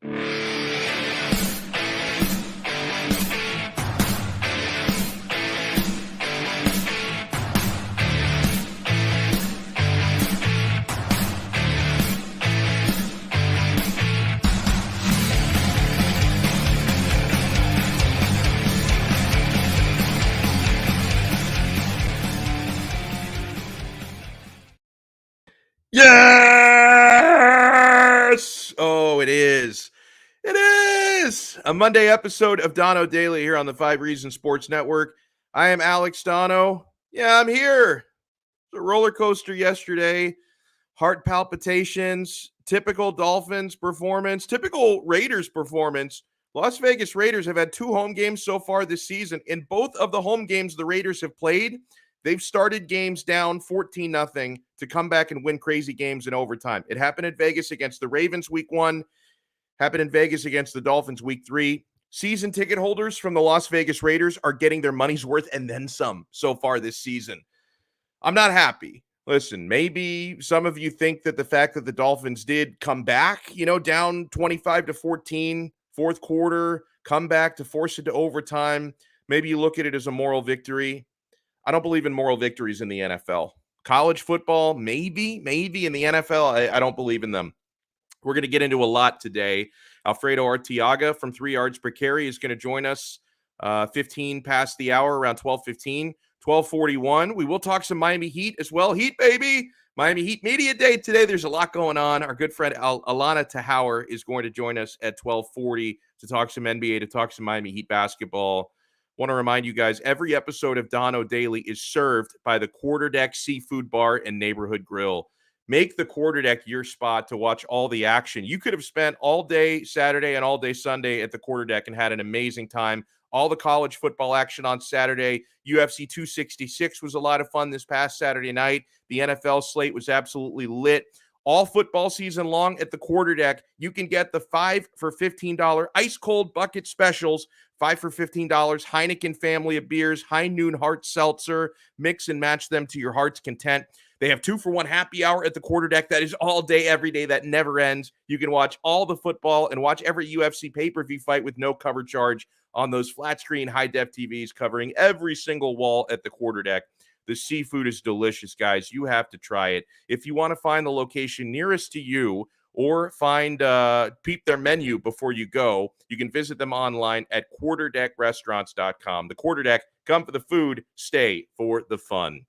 Yes! Oh, it is. It is a Monday episode of Donno Daily here on the 5 Reasons Sports Network. I am Alex Donno. Yeah, I'm here. It was a roller coaster yesterday. Heart palpitations, typical Dolphins performance, typical Raiders performance. Las Vegas Raiders have had 2 home games so far this season. In both of the home games the Raiders have played, they've started games down 14-0 to come back and win crazy games in overtime. It happened in Vegas against the Ravens week 1, happened in Vegas against the Dolphins week 3. Season ticket holders from the Las Vegas Raiders are getting their money's worth and then some so far this season. I'm not happy. Listen, maybe some of you think that the fact that the Dolphins did come back, down 25-14, fourth quarter, come back to force it to overtime, maybe you look at it as a moral victory. I don't believe in moral victories in the NFL. College football, maybe. In the NFL, I don't believe in them. We're going to get into a lot today. Alfredo Artiga from 3 yards per carry is going to join us 15 past the hour, around 12:15. 12:41. We will talk some Miami Heat as well. Heat, baby. Miami Heat Media Day today. There's a lot going on. Our good friend Alana is going to join us at 12:40 to talk some NBA, to talk some Miami Heat basketball. Want to remind you guys, every episode of Donno Daily is served by the Quarterdeck Seafood Bar and Neighborhood Grill. Make the Quarterdeck your spot to watch all the action. You could have spent all day Saturday and all day Sunday at the Quarterdeck and had an amazing time. All the college football action on Saturday. UFC 266 was a lot of fun this past Saturday night. The NFL slate was absolutely lit. All football season long at the Quarterdeck, you can get the 5 for $15 ice cold bucket specials. 5 for $15 Heineken family of beers, High Noon Hard Seltzer. Mix and match them to your heart's content. They have 2 for 1 happy hour at the Quarterdeck. That is all day, every day. That never ends. You can watch all the football and watch every UFC pay-per-view fight with no cover charge on those flat screen high-def TVs covering every single wall at the Quarterdeck. The seafood is delicious, guys. You have to try it. If you want to find the location nearest to you or peep their menu before you go, you can visit them online at quarterdeckrestaurants.com. The Quarterdeck, come for the food, stay for the fun.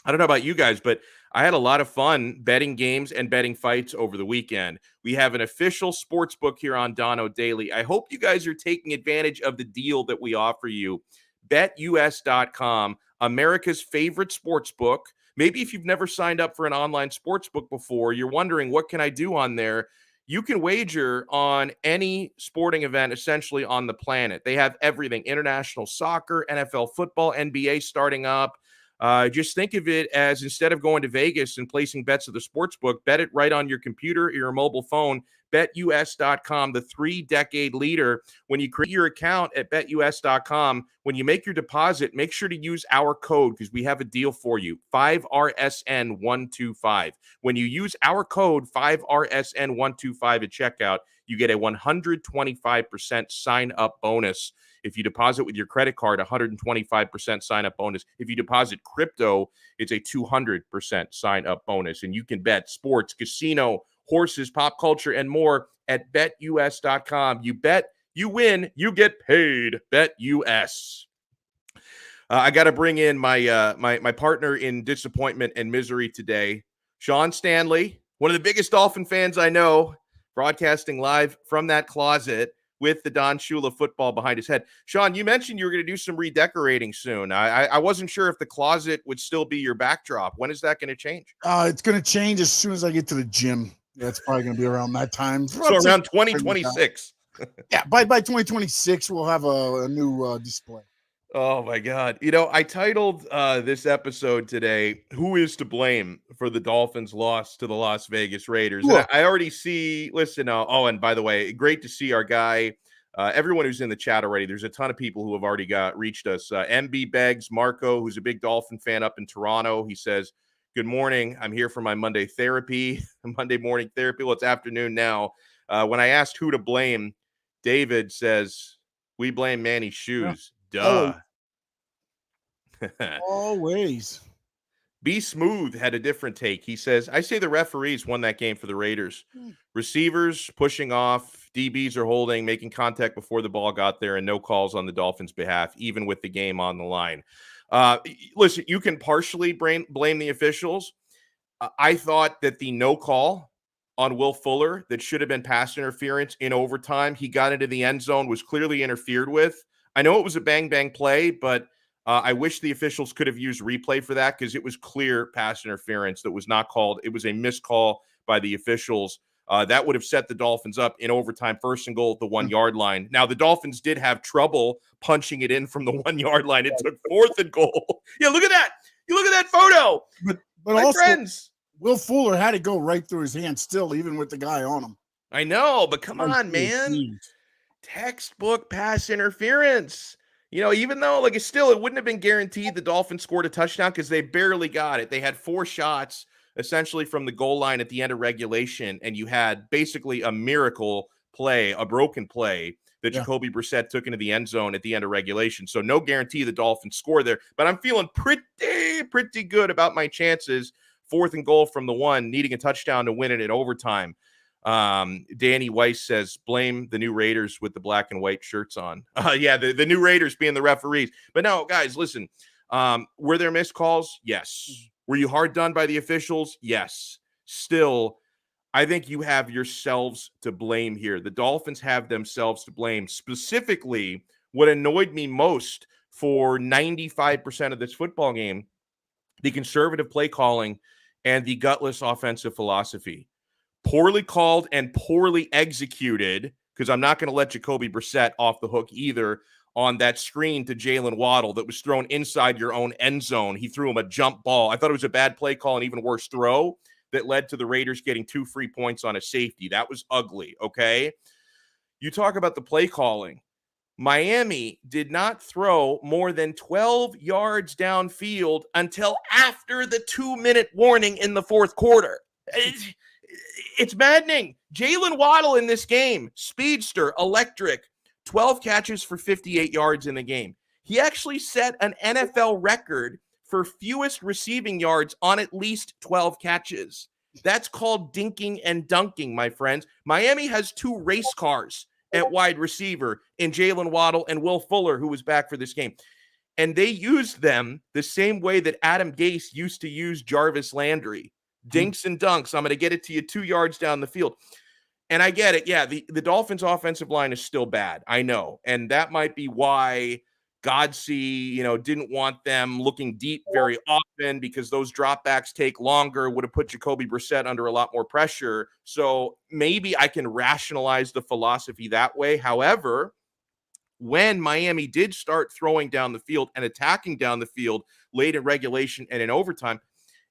I don't know about you guys, but I had a lot of fun betting games and betting fights over the weekend. We have an official sports book here on Donno Daily. I hope you guys are taking advantage of the deal that we offer you. BetUS.com, America's favorite sports book. Maybe if you've never signed up for an online sports book before, you're wondering, what can I do on there? You can wager on any sporting event essentially on the planet. They have everything: international soccer, NFL football, NBA starting up. Just think of it as, instead of going to Vegas and placing bets at the sports book, bet it right on your computer or your mobile phone. BetUS.com, the 3-decade leader. When you create your account at BetUS.com, when you make your deposit, make sure to use our code, because we have a deal for you, 5RSN125. When you use our code, 5RSN125 at checkout, you get a 125% sign-up bonus. If you deposit with your credit card, 125% sign-up bonus. If you deposit crypto, it's a 200% sign-up bonus. And you can bet sports, casino, horses, pop culture, and more at BetUS.com. You bet, you win, you get paid. BetUS. I got to bring in my partner in disappointment and misery today, Sean Stanley, one of the biggest Dolphin fans I know, broadcasting live from that closet with the Don Shula football behind his head. Sean, you mentioned you were going to do some redecorating soon. I wasn't sure if the closet would still be your backdrop. When is that going to change? It's going to change as soon as I get to the gym. Yeah, it's probably going to be around that time. So around 2026. Yeah, by 2026, we'll have a new display. Oh, my God. I titled this episode today, "Who is to blame for the Dolphins' loss to the Las Vegas Raiders?" And I already see, listen, and by the way, great to see our guy, everyone who's in the chat already. There's a ton of people who have already reached us. MB Beggs, Marco, who's a big Dolphin fan up in Toronto. He says, "Good morning. I'm here for my Monday therapy, Monday morning therapy." Well, it's afternoon now. When I asked who to blame, David says, we blame Manny's shoes. Always. Duh. Always. Be Smooth had a different take. He says, I say the referees won that game for the Raiders. Receivers pushing off, DBs are holding, making contact before the ball got there, and no calls on the Dolphins' behalf, even with the game on the line. Listen, you can partially blame the officials. I thought that the no call on Will Fuller that should have been pass interference in overtime, he got into the end zone, was clearly interfered with. I know it was a bang-bang play, but I wish the officials could have used replay for that because it was clear pass interference that was not called. It was a missed call by the officials. That would have set the Dolphins up in overtime, 1st and goal at the 1 yard line. Now, the Dolphins did have trouble punching it in from the 1 yard line. It took 4th and goal. Yeah, look at that. You look at that photo. But my also, friends. Will Fuller had to go right through his hand still, even with the guy on him. I know, but come on, man. Textbook pass interference. Even though, it wouldn't have been guaranteed the Dolphins scored a touchdown because they barely got it. They had 4 shots essentially from the goal line at the end of regulation, and you had basically a miracle play, a broken play that Jacoby Brissett took into the end zone at the end of regulation. So no guarantee the Dolphins score there, but I'm feeling pretty good about my chances. 4th and goal from the 1, needing a touchdown to win it in overtime. Danny Weiss says, blame the new Raiders with the black and white shirts on. The new Raiders being the referees. But no, guys, listen, were there missed calls? Yes. Were you hard done by the officials? Yes. Still, I think you have yourselves to blame here. The Dolphins have themselves to blame. Specifically, what annoyed me most for 95% of this football game, the conservative play calling and the gutless offensive philosophy. Poorly called and poorly executed, because I'm not going to let Jacoby Brissett off the hook either on that screen to Jalen Waddle that was thrown inside your own end zone. He threw him a jump ball. I thought it was a bad play call and even worse throw that led to the Raiders getting 2 free points on a safety. That was ugly, okay? You talk about the play calling. Miami did not throw more than 12 yards downfield until after the 2-minute warning in the 4th quarter. It's maddening. Jalen Waddle in this game, speedster, electric, 12 catches for 58 yards in the game. He actually set an NFL record for fewest receiving yards on at least 12 catches. That's called dinking and dunking, my friends. Miami has 2 race cars at wide receiver in Jalen Waddle and Will Fuller, who was back for this game. And they used them the same way that Adam Gase used to use Jarvis Landry. Dinks and dunks. I'm going to get it to you 2 yards down the field. And I get it. Yeah, the Dolphins' offensive line is still bad. I know. And that might be why Godsey, didn't want them looking deep very often because those dropbacks take longer, would have put Jacoby Brissett under a lot more pressure. So maybe I can rationalize the philosophy that way. However, when Miami did start throwing down the field and attacking down the field late in regulation and in overtime,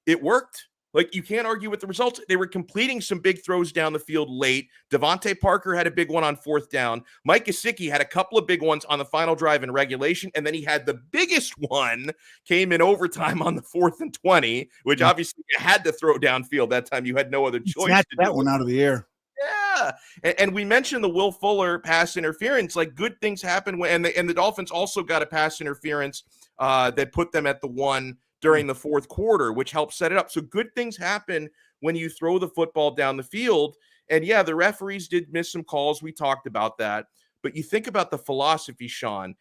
it worked. You can't argue with the results. They were completing some big throws down the field late. Devontae Parker had a big one on 4th down. Mike Gesicki had a couple of big ones on the final drive in regulation, and then he had the biggest one came in overtime on the 4th and 20, which obviously you had to throw downfield that time. You had no other choice. Snatched that one out of the air. Yeah. And we mentioned the Will Fuller pass interference. Good things happen when, and the Dolphins also got a pass interference that put them at the 1 during the 4th quarter, which helped set it up. So good things happen when you throw the football down the field. And yeah, the referees did miss some calls. We talked about that. But you think about the philosophy, Sean,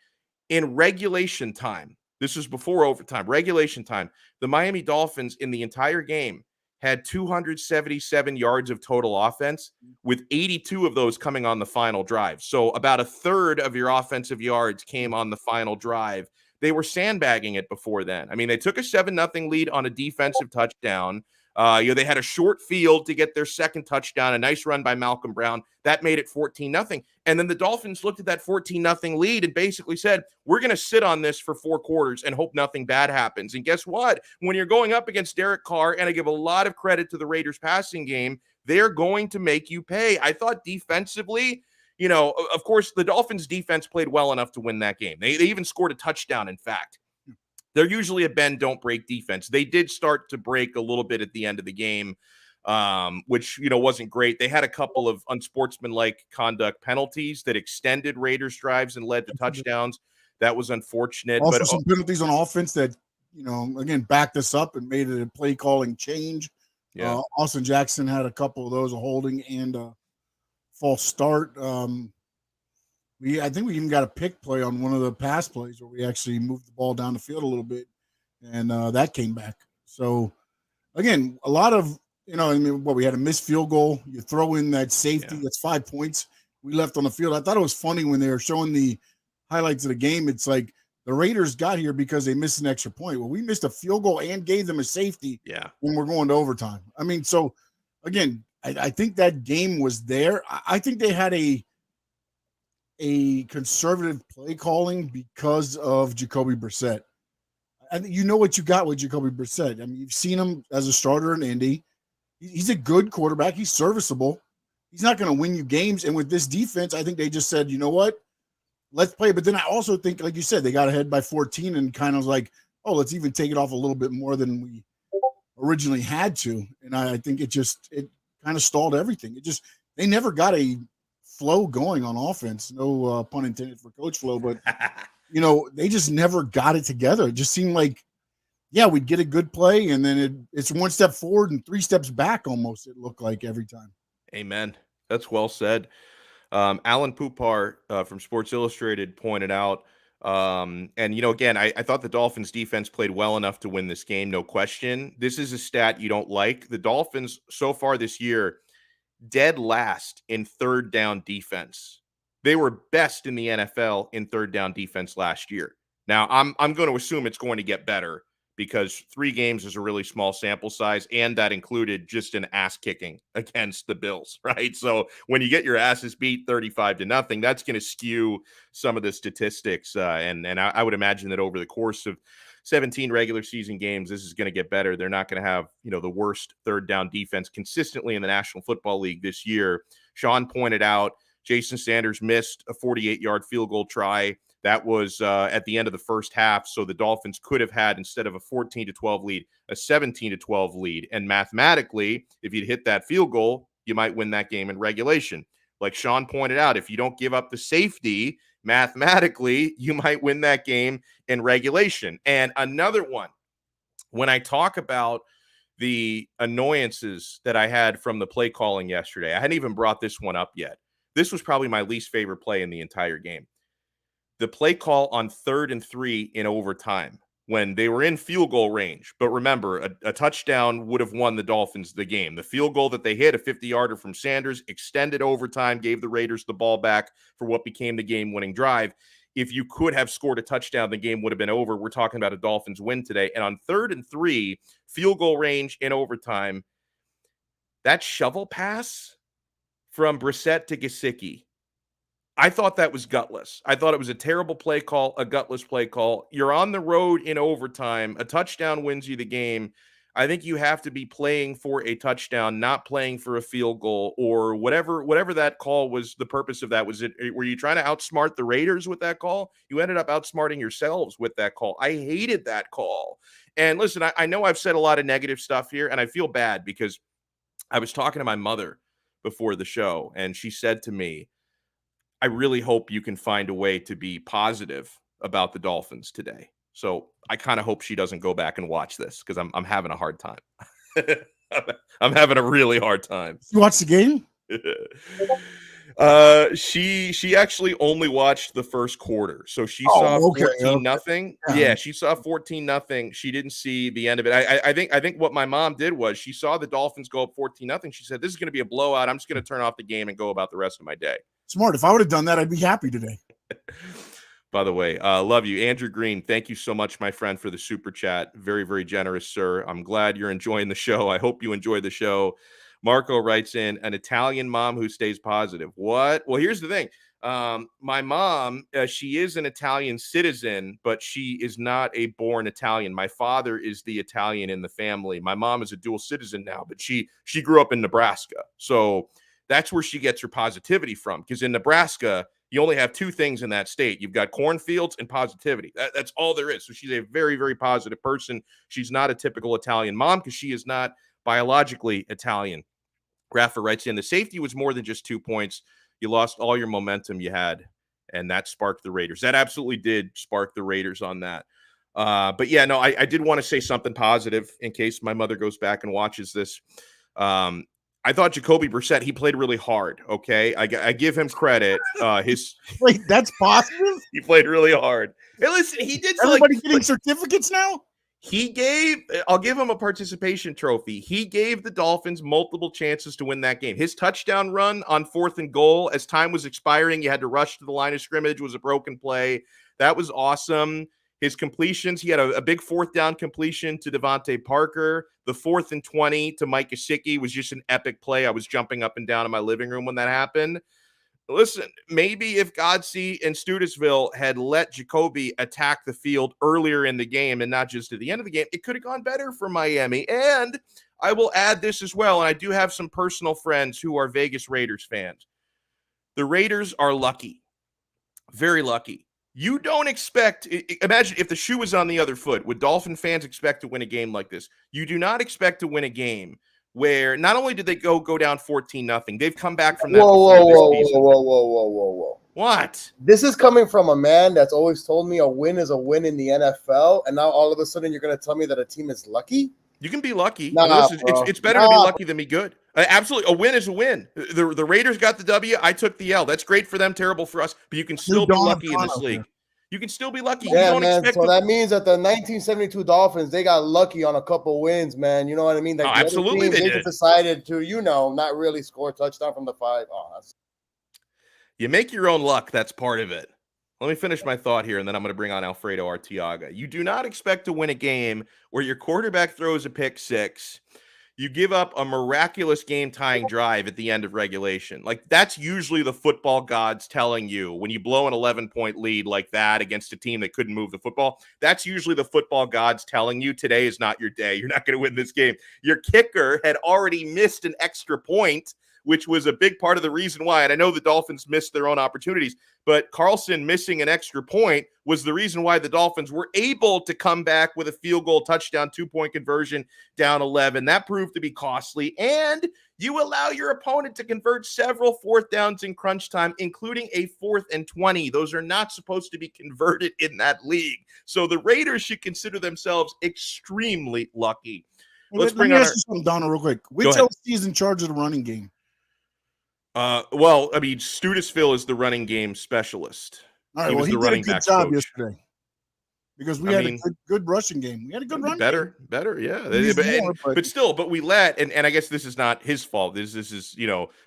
in regulation time, this is before overtime, regulation time, the Miami Dolphins in the entire game had 277 yards of total offense, with 82 of those coming on the final drive. So about a third of your offensive yards came on the final drive. They were sandbagging it before then. I mean, they took a 7-0 lead on a defensive touchdown. They had a short field to get their second touchdown, a nice run by Malcolm Brown. That made it 14-0. And then the Dolphins looked at that 14-0 lead and basically said, we're going to sit on this for 4 quarters and hope nothing bad happens. And guess what? When you're going up against Derek Carr, and I give a lot of credit to the Raiders passing game, they're going to make you pay. I thought defensively, of course, the Dolphins defense played well enough to win that game. They even scored a touchdown, in fact. They're usually a bend, don't break defense. They did start to break a little bit at the end of the game. which, wasn't great. They had a couple of unsportsmanlike conduct penalties that extended Raiders drives and led to touchdowns. That was unfortunate. Also, but some penalties on offense that, again, backed us up and made it a play calling change. Yeah. Austin Jackson had a couple of those, a holding and a false start. I think we even got a pick play on one of the pass plays where we actually moved the ball down the field a little bit, and that came back. So, again, a lot of, we had a missed field goal. You throw in that safety, that's 5 points we left on the field. I thought it was funny when they were showing the highlights of the game. It's like the Raiders got here because they missed an extra point. Well, we missed a field goal and gave them a safety when we're going to overtime. I mean, so, again, I think that game was there. I think they had a conservative play calling because of Jacoby Brissett. I think you know what you got with Jacoby Brissett. I mean, you've seen him as a starter in Indy. He's a good quarterback. He's serviceable. He's not going to win you games. And with this defense, I think they just said, you know what? Let's play. But then I also think, like you said, they got ahead by 14 and kind of like, oh, let's even take it off a little bit more than we originally had to. And I think it kind of stalled everything. They never got a flow going on offense. No pun intended for Coach Flow, but they just never got it together. It just seemed like, we'd get a good play and then it's one step forward and 3 steps back almost, it looked like every time. Amen. That's well said. Alan Poupar from Sports Illustrated pointed out, and again, I thought the Dolphins defense played well enough to win this game, no question. This is a stat you don't like. The Dolphins so far this year, dead last in third down defense. They were best in the NFL in third down defense last year. Now, I'm going to assume it's going to get better because 3 games is a really small sample size, and that included just an ass kicking against the Bills, right? So when you get your asses beat 35-0, that's going to skew some of the statistics, and I would imagine that over the course of 17 regular season games, this is going to get better. They're not going to have, the worst third down defense consistently in the National Football League this year. Sean pointed out Jason Sanders missed a 48-yard field goal try. That was at the end of the first half, so the Dolphins could have had, instead of a 14-12 lead, a 17-12 lead. And mathematically, if you'd hit that field goal, you might win that game in regulation. Like Sean pointed out, if you don't give up the safety, mathematically, you might win that game in regulation. And another one, when I talk about the annoyances that I had from the play calling yesterday, I hadn't even brought this one up yet. This was probably my least favorite play in the entire game. The play call on 3rd and 3 in overtime when they were in field goal range. But remember, a touchdown would have won the Dolphins the game. The field goal that they hit, a 50-yarder from Sanders, extended overtime, gave the Raiders the ball back for what became the game-winning drive. If you could have scored a touchdown, the game would have been over. We're talking about a Dolphins win today. And on 3rd and 3, field goal range in overtime, that shovel pass from Brissett to Gesicki, I thought that was gutless. I thought it was a terrible play call, a gutless play call. You're on the road in overtime. A touchdown wins you the game. I think you have to be playing for a touchdown, not playing for a field goal or whatever that call was. The purpose of that, were you trying to outsmart the Raiders with that call? You ended up outsmarting yourselves with that call. I hated that call. And listen, I know I've said a lot of negative stuff here, and I feel bad because I was talking to my mother before the show, and she said to me, I really hope you can find a way to be positive about the Dolphins today. So I kind of hope she doesn't go back and watch this because I'm having a hard time. I'm having a really hard time. You watch the game? She actually only watched the first quarter. So she saw 14-0. Yeah, she saw 14-0. She didn't see the end of it. I think what my mom did was she saw the Dolphins go up 14-0. She said, this is going to be a blowout. I'm just going to turn off the game and go about the rest of my day. Smart. If I would have done that, I'd be happy today. By the way, love you. Andrew Green, thank you so much, my friend, for the super chat. Very, very generous, sir. I'm glad you're enjoying the show. I hope you enjoy the show. Marco writes in, an Italian mom who stays positive. What? Well, here's the thing. My mom, she is an Italian citizen, but she is not a born Italian. My father is the Italian in the family. My mom is a dual citizen now, but she grew up in Nebraska. So that's where she gets her positivity from, because in Nebraska, you only have 2 things in that state. You've got cornfields and positivity. That's all there is. So she's a very, very positive person. She's not a typical Italian mom because she is not biologically Italian. Rafa writes in, the safety was more than just 2 points. You lost all your momentum you had, and that sparked the Raiders. That absolutely did spark the Raiders on that. But yeah, no, I did want to say something positive in case my mother goes back and watches this. I thought Jacoby Brissett, he played really hard. Okay, I give him credit. Wait, that's positive? He played really hard. Hey, listen, he did. Everybody getting certificates now? I'll give him a participation trophy. He gave the Dolphins multiple chances to win that game. His touchdown run on 4th and goal, as time was expiring, you had to rush to the line of scrimmage, was a broken play. That was awesome. His completions, he had a big 4th down completion to Devontae Parker. The 4th and 20 to Mike Gesicki was just an epic play. I was jumping up and down in my living room when that happened. Listen, maybe if Godsey and Studesville had let Jacoby attack the field earlier in the game and not just at the end of the game, it could have gone better for Miami. And I will add this as well, and I do have some personal friends who are Vegas Raiders fans. The Raiders are lucky, very lucky. You don't expect, imagine if the shoe was on the other foot, would Dolphin fans expect to win a game like this? You do not expect to win a game where not only did they go down 14-0, they've come back from that. Whoa. What? This is coming from a man that's always told me a win is a win in the NFL, and now all of a sudden you're going to tell me that a team is lucky? You can be lucky. Nah, it's better to be lucky than be good. Absolutely. A win is a win. The Raiders got the W. I took the L. That's great for them, terrible for us, but you can still be lucky in this league. You can still be lucky. Yeah, man. So that means that the 1972 Dolphins, they got lucky on a couple wins, man. You know what I mean? Like absolutely, they just decided to, not really score a touchdown from the 5. You make your own luck. That's part of it. Let me finish my thought here, and then I'm going to bring on Alfredo Artiga. You do not expect to win a game where your quarterback throws a pick 6. You give up a miraculous game-tying drive at the end of regulation. Like, that's usually the football gods telling you when you blow an 11-point lead like that against a team that couldn't move the football. That's usually the football gods telling you today is not your day. You're not going to win this game. Your kicker had already missed an extra point, which was a big part of the reason why. And I know the Dolphins missed their own opportunities, but Carlson missing an extra point was the reason why the Dolphins were able to come back with a field goal touchdown, 2-point conversion down 11. That proved to be costly. And you allow your opponent to convert several 4th downs in crunch time, including a 4th and 20. Those are not supposed to be converted in that league. So the Raiders should consider themselves extremely lucky. Let me ask you something, Donno, real quick. Which LC is in charge of the running game? Well, I mean, Studesville is the running game specialist. All right, he did a good job yesterday because we had a good rushing game. We had a good run. Better, yeah. But we let, and I guess this is not his fault. This is,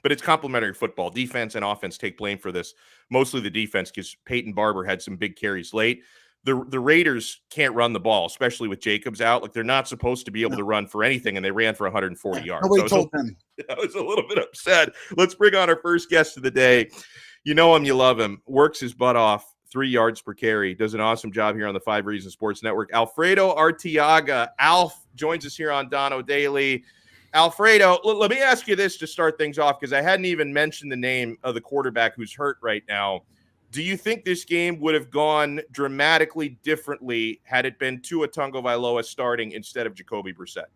but it's complementary football. Defense and offense take blame for this. Mostly the defense, because Peyton Barber had some big carries late. The Raiders can't run the ball, especially with Jacobs out. Like, they're not supposed to be able to run for anything, and they ran for 140 yards. Nobody told them. I was a little bit upset. Let's bring on our first guest of the day. You know him, you love him. Works his butt off, 3 yards per carry. Does an awesome job here on the 5 Reasons Sports Network. Alfredo Artiga. Alf joins us here on Donno Daily. Alfredo, let me ask you this to start things off, because I hadn't even mentioned the name of the quarterback who's hurt right now. Do you think this game would have gone dramatically differently had it been Tua Tagovailoa starting instead of Jacoby Brissett?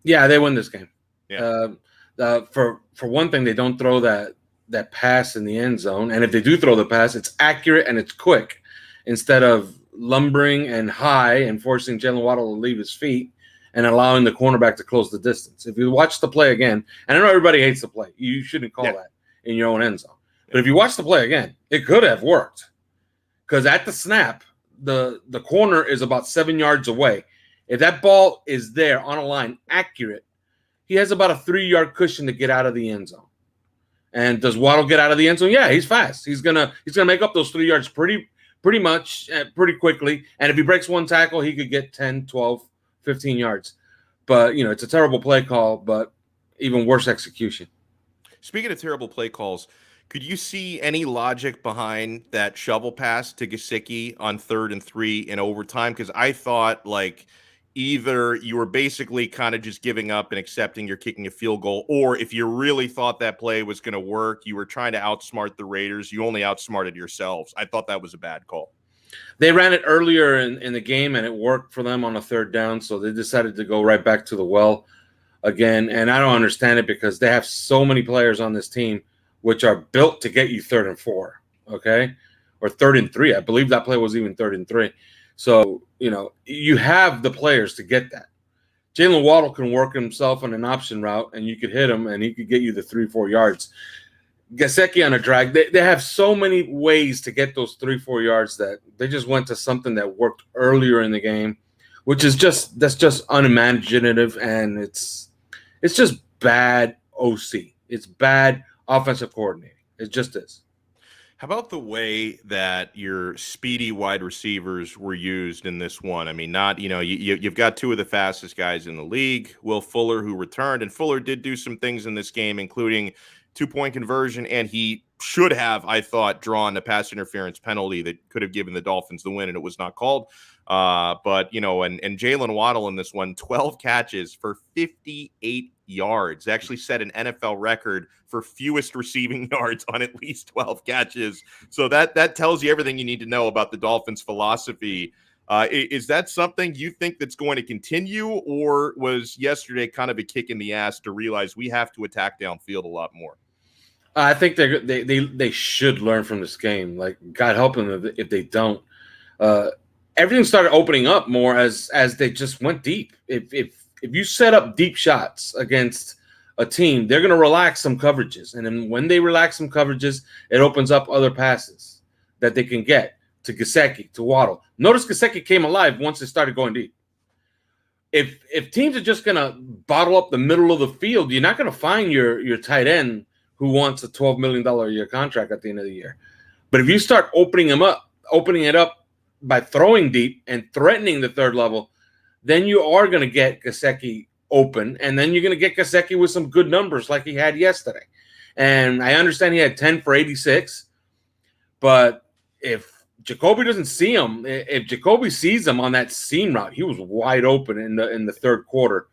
Yeah, they win this game. Yeah. For one thing, they don't throw that pass in the end zone, and if they do throw the pass, it's accurate and it's quick, instead of lumbering and high and forcing Jalen Waddle to leave his feet and allowing the cornerback to close the distance. If you watch the play again, and I know everybody hates the play, you shouldn't call that in your own end zone. But if you watch the play again, it could have worked, because at the snap, the corner is about 7 yards away. If that ball is there on a line accurate, he has about a 3-yard cushion to get out of the end zone. And does Waddle get out of the end zone? Yeah, he's fast. He's gonna make up those 3 yards pretty much pretty quickly. And if he breaks one tackle, he could get 10, 12, 15 yards. But it's a terrible play call, but even worse execution. Speaking of terrible play calls, could you see any logic behind that shovel pass to Gesicki on 3rd and 3 in overtime? Because I thought, either you were basically kind of just giving up and accepting you're kicking a field goal, or if you really thought that play was going to work, you were trying to outsmart the Raiders. You only outsmarted yourselves. I thought that was a bad call. They ran it earlier in the game, and it worked for them on a 3rd down, so they decided to go right back to the well. again, and I don't understand it because they have so many players on this team which are built to get you 3rd and 4, okay, or 3rd and 3. I believe that play was even 3rd and 3. So you have the players to get that. Jalen Waddle can work himself on an option route, and you could hit him, and he could get you the 3-4 yards. Gesicki on a drag. They have so many ways to get those 3-4 yards that they just went to something that worked earlier in the game, which is that's just unimaginative, and it's just bad OC. It's bad offensive coordinating. It just is. How about the way that your speedy wide receivers were used in this one? I mean, you've got 2 of the fastest guys in the league, Will Fuller, who returned, and Fuller did do some things in this game, including 2-point conversion, and he should have, I thought, drawn a pass interference penalty that could have given the Dolphins the win, and it was not called. But Jalen Waddle in this one, 12 catches for 58 yards, actually set an NFL record for fewest receiving yards on at least 12 catches. So that tells you everything you need to know about the Dolphins' philosophy. Is that something you think that's going to continue, or was yesterday kind of a kick in the ass to realize we have to attack downfield a lot more? I think they should learn from this game. Like, God help them if they don't. Everything started opening up more as they just went deep. If you set up deep shots against a team, they're going to relax some coverages. And then when they relax some coverages, it opens up other passes that they can get to Gesicki, to Waddle. Notice Gesicki came alive once they started going deep. If teams are just going to bottle up the middle of the field, you're not going to find your tight end who wants a $12 million a year contract at the end of the year. But if you start opening it up by throwing deep and threatening the 3rd level, then you are going to get Gesicki open, and then you're going to get Gesicki with some good numbers like he had yesterday. And I understand he had 10 for 86, but if Jacoby doesn't see him, if Jacoby sees him on that seam route, he was wide open in the 3rd quarter.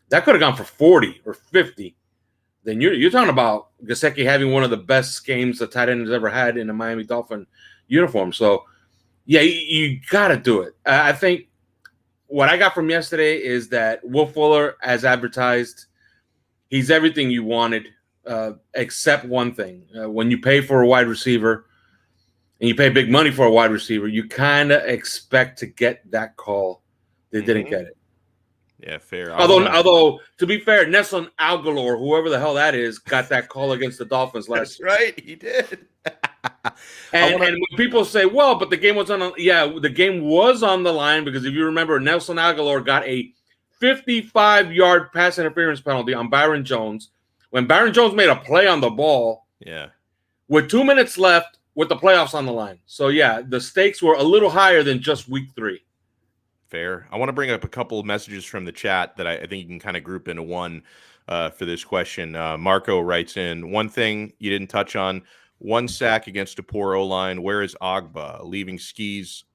That could have gone for 40 or 50. Then you're talking about Gesicki having one of the best games the tight end has ever had in a Miami Dolphin uniform. So, yeah, you got to do it. I think what I got from yesterday is that Will Fuller, as advertised, he's everything you wanted, except one thing. When you pay for a wide receiver and you pay big money for a wide receiver, you kind of expect to get that call. They didn't get it. Yeah, fair. Although to be fair, Nelson Aguilar, whoever the hell that is, got that call against the Dolphins last year. Right, he did. And when people say, well, but the game was the game was on the line, because if you remember, Nelson Aguilar got a 55-yard pass interference penalty on Byron Jones when Byron Jones made a play on the ball. Yeah. With 2 minutes left with the playoffs on the line. So, yeah, the stakes were a little higher than just week 3. Fair. I want to bring up a couple of messages from the chat that I think you can kind of group into one for this question. Marco writes in, one thing you didn't touch on, 1 sack against a poor O-line. Where is Ogba? Leaving SKs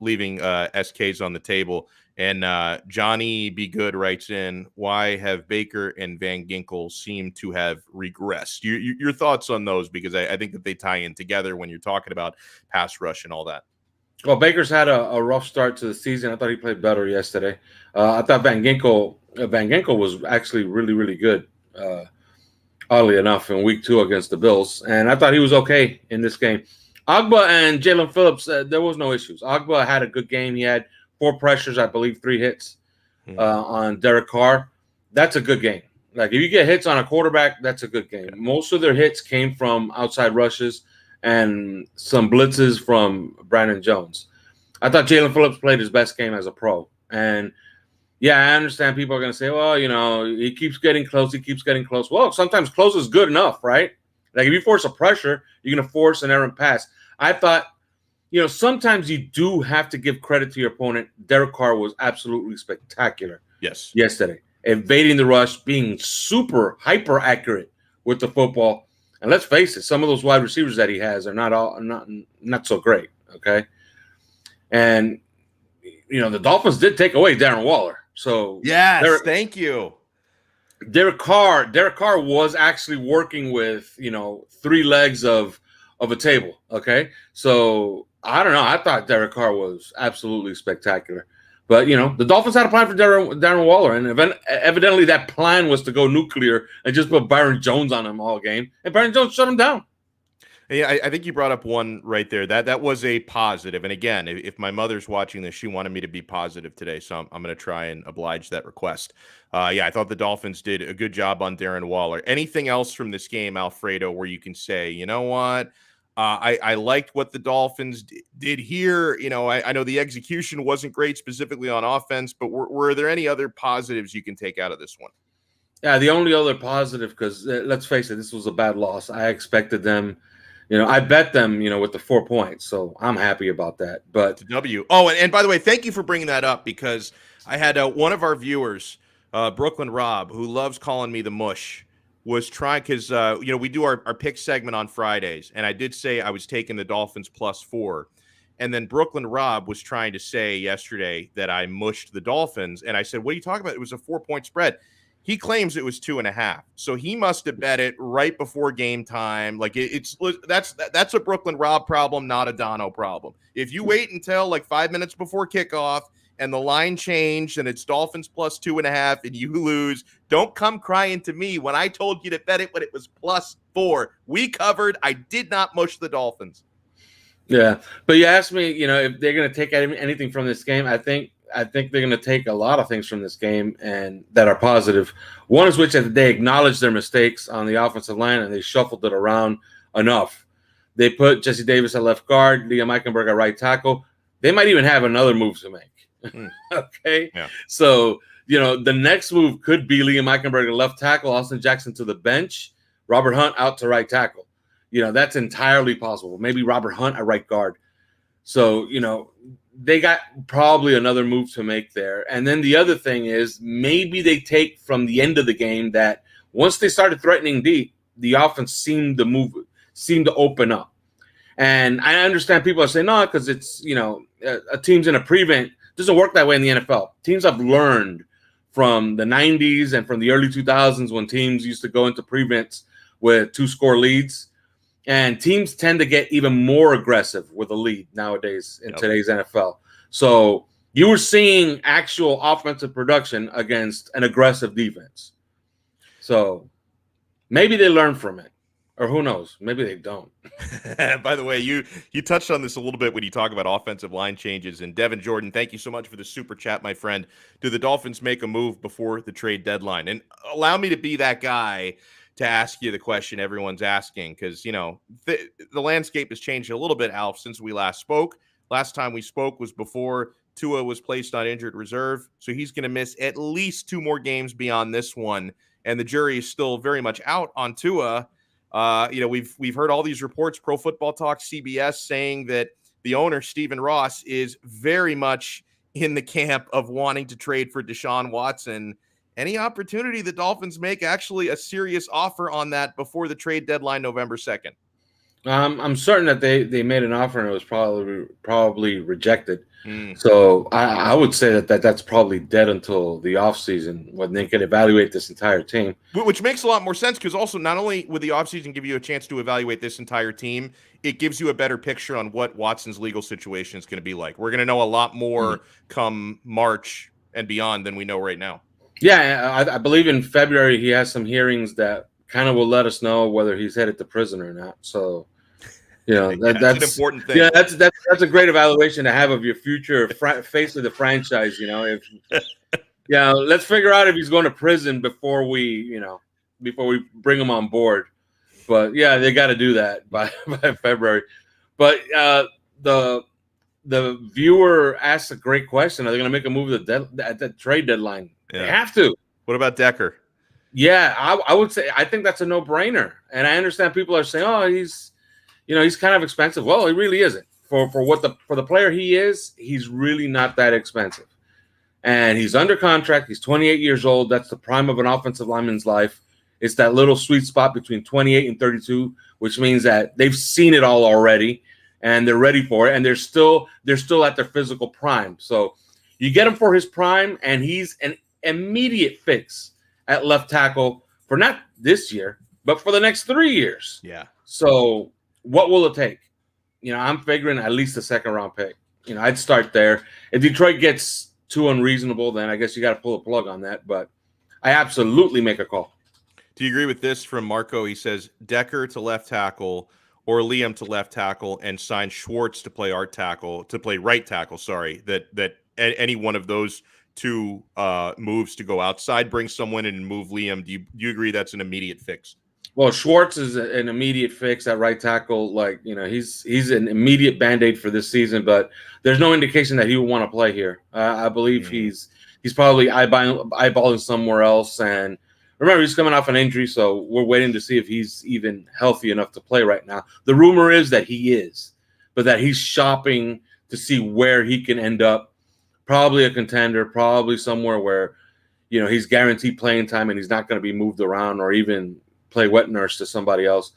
on the table. And Johnny Be Good writes in, why have Baker and Van Ginkel seem to have regressed? Your thoughts on those, because I think that they tie in together when you're talking about pass rush and all that. Well, Baker's had a rough start to the season. I thought he played better yesterday. I thought Van Ginkel was actually really, really good, oddly enough, in week 2 against the Bills. And I thought he was okay in this game. Ogba and Jalen Phillips, there was no issues. Ogba had a good game. He had 4 pressures, I believe 3 hits on Derek Carr. That's a good game. Like, if you get hits on a quarterback, that's a good game. Most of their hits came from outside rushes and some blitzes from Brandon Jones. I thought Jalen Phillips played his best game as a pro. And, yeah, I understand people are going to say, well, he keeps getting close. Well, sometimes close is good enough, right? Like, if you force a pressure, you're going to force an errant pass. I thought, sometimes you do have to give credit to your opponent. Derek Carr was absolutely spectacular. Yes. Yesterday. Evading the rush, being super hyper accurate with the football. And let's face it, some of those wide receivers that he has are not so great, okay? And, the Dolphins did take away Darren Waller. So yes, thank you. Derek Carr was actually working with, 3 legs of a table, okay? So, I don't know. I thought Derek Carr was absolutely spectacular. But, the Dolphins had a plan for Darren Waller, and evidently that plan was to go nuclear and just put Byron Jones on him all game, and Byron Jones shut him down. Yeah, I think you brought up one right there. That was a positive. And again, if my mother's watching this, she wanted me to be positive today, so I'm going to try and oblige that request. I thought the Dolphins did a good job on Darren Waller. Anything else from this game, Alfredo, where you can say, you know what? I liked what the Dolphins did here. I know the execution wasn't great specifically on offense, but were there any other positives you can take out of this one? Yeah, the only other positive, because let's face it, this was a bad loss. I expected them. I bet them, with the 4 points, so I'm happy about that. But W. Oh, and by the way, thank you for bringing that up, because I had one of our viewers, Brooklyn Rob, who loves calling me the mush, was trying, because we do our pick segment on Fridays, and I did say I was taking the Dolphins +4, and then Brooklyn Rob was trying to say yesterday that I mushed the Dolphins, and I said, "What are you talking about? It was a 4-point spread." He claims it was 2.5, so he must have bet it right before game time. Like that's a Brooklyn Rob problem, not a Donno problem. If you wait until like 5 minutes before kickoff and the line changed and it's Dolphins +2.5 and you lose, don't come crying to me when I told you to bet it when it was +4. We covered. I did not mush the Dolphins. Yeah, but you asked me, if they're going to take anything from this game. I think they're going to take a lot of things from this game and that are positive. One is which they acknowledged their mistakes on the offensive line and they shuffled it around enough. They put Jesse Davis at left guard, Liam Eichenberg at right tackle. They might even have another move to make. Okay? Yeah. So, the next move could be Liam Eichenberg at left tackle, Austin Jackson to the bench, Robert Hunt out to right tackle. That's entirely possible. Maybe Robert Hunt at right guard. So, they got probably another move to make there. And then the other thing is maybe they take from the end of the game that once they started threatening deep, the offense seemed to open up. And I understand people are saying, no, because it's, a team's in a prevent. It doesn't work that way in the NFL. Teams have learned from the 90s and from the early 2000s when teams used to go into prevents with 2-score leads. And teams tend to get even more aggressive with a lead nowadays in today's NFL. So you were seeing actual offensive production against an aggressive defense. So maybe they learn from it. Or who knows? Maybe they don't. By the way, you touched on this a little bit when you talk about offensive line changes. And Devin Jordan, thank you so much for the super chat, my friend. Do the Dolphins make a move before the trade deadline? And allow me to be that guy to ask you the question everyone's asking, because, the landscape has changed a little bit, Alf, since we last spoke. Last time we spoke was before Tua was placed on injured reserve, so he's going to miss at least 2 more games beyond this one, and the jury is still very much out on Tua. We've heard all these reports, Pro Football Talk, CBS, saying that the owner, Stephen Ross, is very much in the camp of wanting to trade for Deshaun Watson. Any opportunity the Dolphins make actually a serious offer on that before the trade deadline, November 2nd? I'm certain that they made an offer and it was probably rejected. So I would say that's probably dead until the offseason when they can evaluate this entire team. Which makes a lot more sense, because also not only would the offseason give you a chance to evaluate this entire team, it gives you a better picture on what Watson's legal situation is going to be like. We're going to know a lot more come March and beyond than we know right now. Yeah, I believe in February he has some hearings that kind of will let us know whether he's headed to prison or not. So, that's an important thing. Yeah, that's a great evaluation to have of your future face of the franchise. Let's figure out if he's going to prison before we bring him on board. But yeah, they got to do that by February. But the viewer asked a great question: are they going to make a move at the trade deadline? Yeah. They have to. What about Decker? Yeah, I would say I think that's a no-brainer. And I understand people are saying, "Oh, he's kind of expensive." Well, he really isn't. For the player he is, he's really not that expensive. And he's under contract. He's 28 years old. That's the prime of an offensive lineman's life. It's that little sweet spot between 28 and 32, which means that they've seen it all already and they're ready for it. And they're still at their physical prime. So you get him for his prime, and he's an immediate fix at left tackle for not this year, but for the next 3 years. Yeah. So what will it take? I'm figuring at least a 2nd-round pick. I'd start there. If Detroit gets too unreasonable, then I guess you got to pull a plug on that. But I absolutely make a call. Do you agree with this from Marco? He says Decker to left tackle or Liam to left tackle and sign Schwartz to play right tackle. Sorry, that any one of those two moves to go outside, bring someone in and move Liam. Do you agree that's an immediate fix? Well, Schwartz is an immediate fix at right tackle. Like, he's an immediate Band-Aid for this season, but there's no indication that he would want to play here. I believe he's probably eyeballing somewhere else. And remember, he's coming off an injury, so we're waiting to see if he's even healthy enough to play right now. The rumor is that he is, but that he's shopping to see where he can end up. Probably a contender, probably somewhere where, he's guaranteed playing time and he's not going to be moved around or even play wet nurse to somebody else.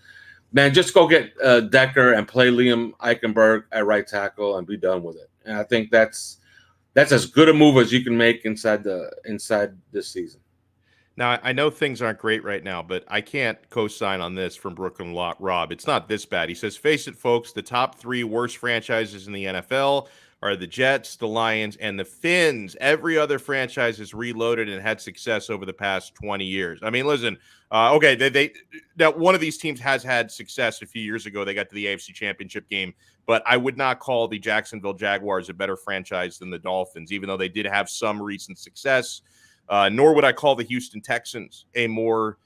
Man, just go get Decker and play Liam Eichenberg at right tackle and be done with it. And I think that's as good a move as you can make inside this season. Now, I know things aren't great right now, but I can't co-sign on this from Brooklyn Rob. It's not this bad. He says, face it, folks, the top 3 worst franchises in the NFL are the Jets, the Lions, and the Finns. Every other franchise has reloaded and had success over the past 20 years. I mean, listen, okay, now one of these teams has had success a few years ago. They got to the AFC Championship game, but I would not call the Jacksonville Jaguars a better franchise than the Dolphins, even though they did have some recent success. Nor would I call the Houston Texans a more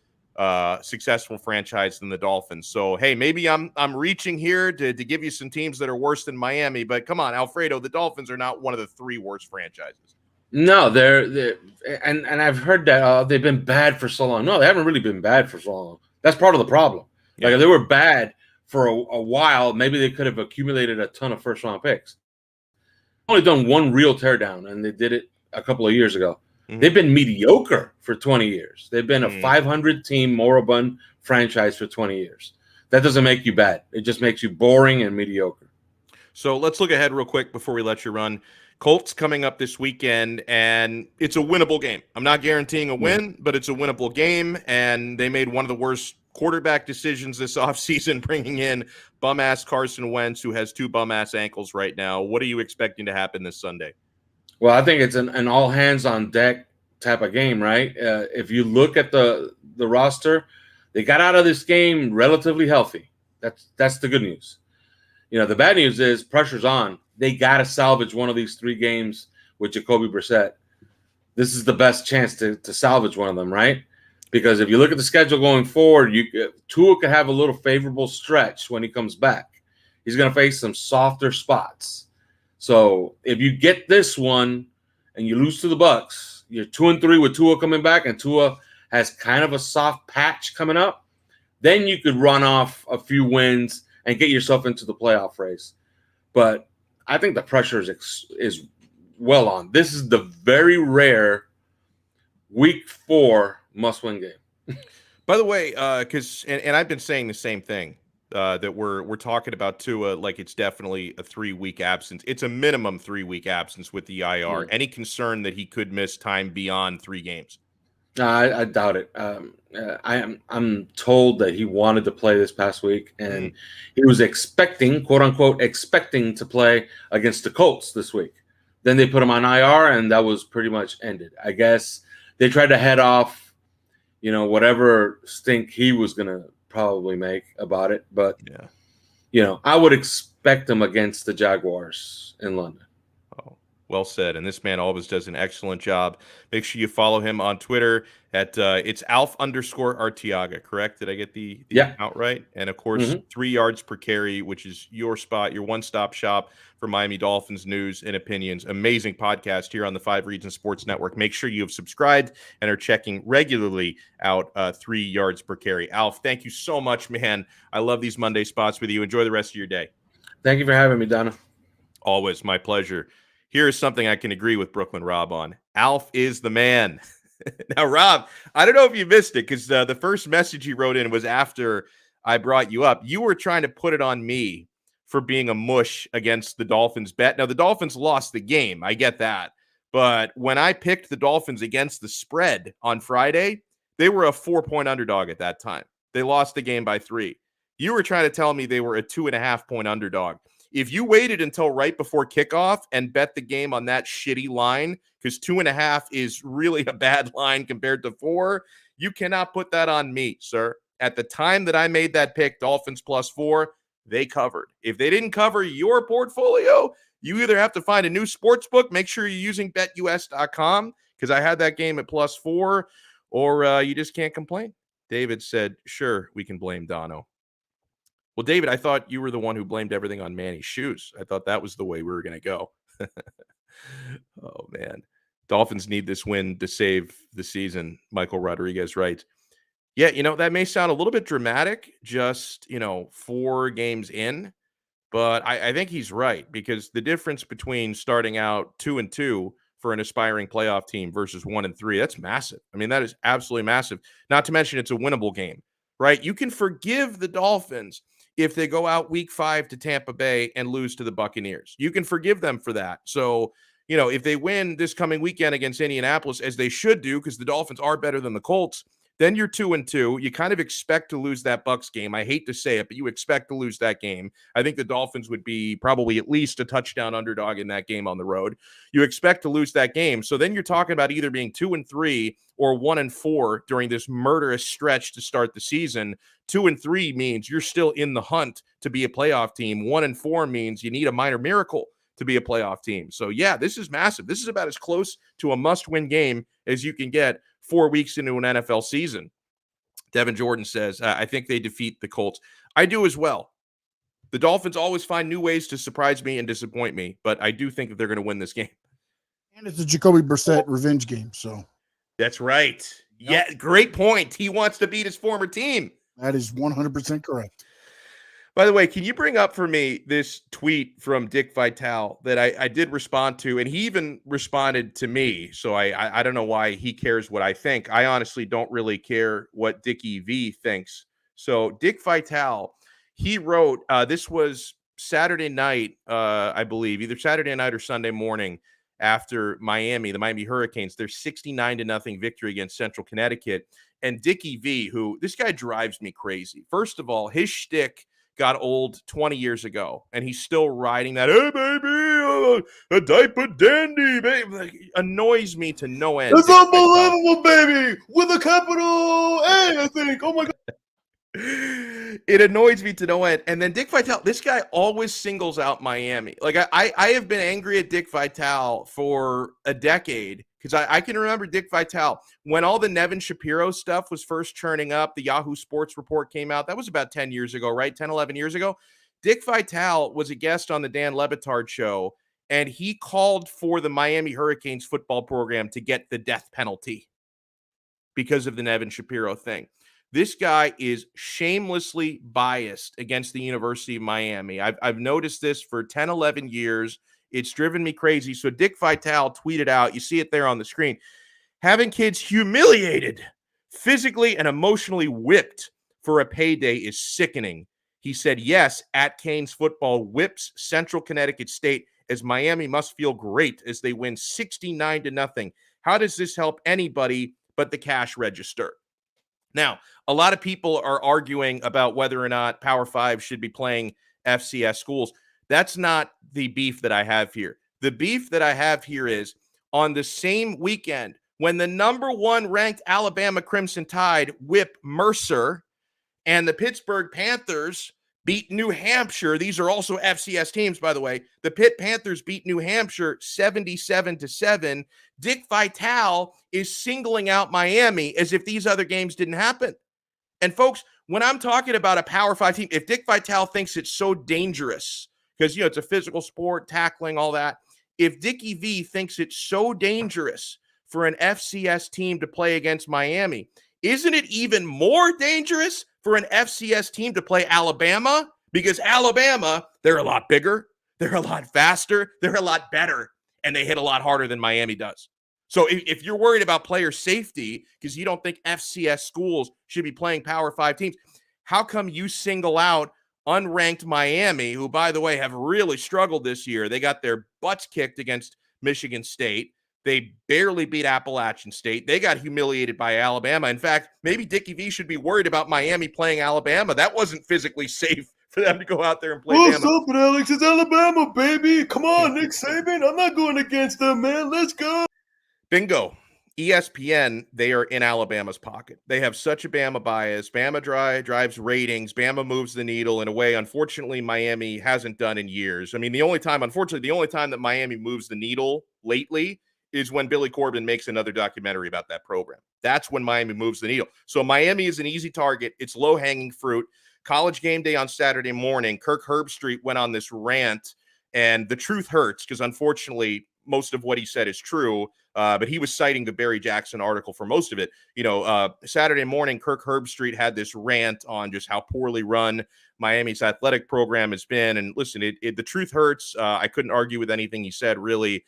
successful franchise than the Dolphins. So, hey, maybe I'm reaching here to give you some teams that are worse than Miami, but come on, Alfredo, the Dolphins are not one of the 3 worst franchises. No, they're and I've heard that they've been bad for so long. No, they haven't really been bad for so long. That's part of the problem. Yeah. Like, if they were bad for a while, maybe they could have accumulated a ton of first-round picks. Only done one real teardown, and they did it a couple of years ago. Mm-hmm. They've been mediocre for 20 years. They've been a 500-team moribund franchise for 20 years. That doesn't make you bad. It just makes you boring and mediocre. So let's look ahead real quick before we let you run. Colts coming up this weekend, and it's a winnable game. I'm not guaranteeing a win, but it's a winnable game, and they made one of the worst quarterback decisions this offseason, bringing in bum-ass Carson Wentz, who has 2 bum-ass ankles right now. What are you expecting to happen this Sunday? Well, I think it's an all-hands-on-deck type of game, right? If you look at the roster, they got out of this game relatively healthy. That's the good news. The bad news is pressure's on. They got to salvage one of these 3 games with Jacoby Brissett. This is the best chance to salvage one of them, right? Because if you look at the schedule going forward, Tua could have a little favorable stretch when he comes back. He's going to face some softer spots. So if you get this one and you lose to the Bucs, you're 2-3 with Tua coming back, and Tua has kind of a soft patch coming up, then you could run off a few wins and get yourself into the playoff race. But I think the pressure is well on. This is the very rare Week 4 must-win game. By the way, because and I've been saying the same thing, that we're talking about Tua like it's definitely a 3-week absence. It's a minimum 3-week absence with the IR. Any concern that he could miss time beyond 3 games? No, I doubt it. I'm told that he wanted to play this past week, and he was expecting, quote unquote, to play against the Colts this week. Then they put him on IR, and that was pretty much ended. I guess they tried to head off, whatever stink he was going to probably make about it. But, I would expect him against the Jaguars in London. Well said. And this man always does an excellent job. Make sure you follow him on Twitter at it's Alf_Artiga, correct? Did I get the account right? And of course, 3 yards per carry, which is your spot, your one-stop shop for Miami Dolphins news and opinions. Amazing podcast here on the 5 Regions Sports Network. Make sure you have subscribed and are checking regularly out 3 yards per carry. Alf, thank you so much, man. I love these Monday spots with you. Enjoy the rest of your day. Thank you for having me, Donno. Always my pleasure. Here is something I can agree with Brooklyn Rob on. Alf is the man. Now, Rob, I don't know if you missed it because the first message you wrote in was after I brought you up. You were trying to put it on me for being a mush against the Dolphins bet. Now, the Dolphins lost the game. I get that. But when I picked the Dolphins against the spread on Friday, they were a 4-point underdog at that time. They lost the game by 3. You were trying to tell me they were a 2.5-point underdog. if you waited until right before kickoff and bet the game on that shitty line, because 2.5 is really a bad line compared to 4, you cannot put that on me, sir. At the time that I made that pick, Dolphins +4, they covered. If they didn't cover your portfolio, you either have to find a new sports book, make sure you're using betus.com, because I had that game at +4, or you just can't complain. David said, sure, we can blame Donno. Well, David, I thought you were the one who blamed everything on Manny's shoes. I thought that was the way we were going to go. Oh, man. Dolphins need this win to save the season. Michael Rodriguez writes. Yeah, that may sound a little bit dramatic, just, 4 games in, but I think he's right, because the difference between starting out 2-2 for an aspiring playoff team versus 1-3, that's massive. I mean, that is absolutely massive. Not to mention it's a winnable game, right? You can forgive the Dolphins if they go out week 5 to Tampa Bay and lose to the Buccaneers. You can forgive them for that. So, if they win this coming weekend against Indianapolis, as they should do, because the Dolphins are better than the Colts, then you're 2-2. You kind of expect to lose that Bucs game. I hate to say it, but you expect to lose that game. I think the Dolphins would be probably at least a touchdown underdog in that game on the road. You expect to lose that game. So then you're talking about either being 2-3 or 1-4 during this murderous stretch to start the season. 2-3 means you're still in the hunt to be a playoff team. 1-4 means you need a minor miracle to be a playoff team. So yeah, this is massive. This is about as close to a must-win game as you can get 4 weeks into an NFL season. Devin Jordan says, I think they defeat the Colts. I do as well. The Dolphins always find new ways to surprise me and disappoint me, but I do think that they're going to win this game. And it's a Jacoby Brissett revenge game, so. That's right. Yep. Yeah, great point. He wants to beat his former team. That is 100% correct. By the way, can you bring up for me this tweet from Dick Vitale that I did respond to, and he even responded to me, so I don't know why he cares what I think. I honestly don't really care what Dickie V thinks. So Dick Vitale, he wrote, this was Saturday night, I believe, either Saturday night or Sunday morning after the Miami Hurricanes, their 69-0 victory against Central Connecticut. And Dickie V, who, this guy drives me crazy. First of all, his shtick got old 20 years ago, and he's still riding that, hey, baby, a diaper dandy, baby. Like, annoys me to no end. It's unbelievable, baby, with a capital A, I think. Oh, my God. It annoys me to no end. And then Dick Vitale, this guy always singles out Miami. Like, I have been angry at Dick Vitale for a decade, because I can remember Dick Vitale when all the Nevin Shapiro stuff was first churning up. The Yahoo Sports Report came out. That was about 10 years ago, right? 10, 11 years ago. Dick Vitale was a guest on the Dan Le Batard show, and he called for the Miami Hurricanes football program to get the death penalty because of the Nevin Shapiro thing. This guy is shamelessly biased against the University of Miami. I've noticed this for 10, 11 years. It's driven me crazy. So Dick Vitale tweeted out, you see it there on the screen, having kids humiliated, physically and emotionally whipped for a payday is sickening. He said, yes, at Canes football whips Central Connecticut State as Miami must feel great as they win 69-0. How does this help anybody but the cash register? Now, a lot of people are arguing about whether or not Power 5 should be playing FCS schools. That's not the beef that I have here. The beef that I have here is on the same weekend when the number 1 ranked Alabama Crimson Tide whip Mercer and the Pittsburgh Panthers beat New Hampshire. These are also FCS teams, by the way. The Pitt Panthers beat New Hampshire 77-7. Dick Vitale is singling out Miami as if these other games didn't happen. And folks, when I'm talking about a Power 5 team, if Dick Vitale thinks it's so dangerous, because, it's a physical sport, tackling, all that. If Dickie V thinks it's so dangerous for an FCS team to play against Miami, isn't it even more dangerous for an FCS team to play Alabama? Because Alabama, they're a lot bigger, they're a lot faster, they're a lot better, and they hit a lot harder than Miami does. So if you're worried about player safety because you don't think FCS schools should be playing Power 5 teams, how come you single out unranked Miami, who, by the way, have really struggled this year? They got their butts kicked against Michigan State. They barely beat Appalachian State. They got humiliated by Alabama. In fact, maybe Dickie V should be worried about Miami playing Alabama. That wasn't physically safe for them to go out there and play Bama. Stop it, Alex. It's Alabama, baby. Come on, Nick Saban. I'm not going against them, man. Let's go. Bingo. ESPN, they are in Alabama's pocket. They have such a Bama bias. Bama drives ratings. Bama moves the needle in a way, unfortunately, Miami hasn't done in years. I mean, the only time that Miami moves the needle lately is when Billy Corbin makes another documentary about that program. That's when Miami moves the needle. So Miami is an easy target. It's low-hanging fruit. College game day on Saturday morning, Kirk Herbstreit went on this rant, and the truth hurts because, unfortunately, most of what he said is true, but he was citing the Barry Jackson article for most of it. Saturday morning, Kirk Herbstreit had this rant on just how poorly run Miami's athletic program has been. And listen, the truth hurts. I couldn't argue with anything he said, really.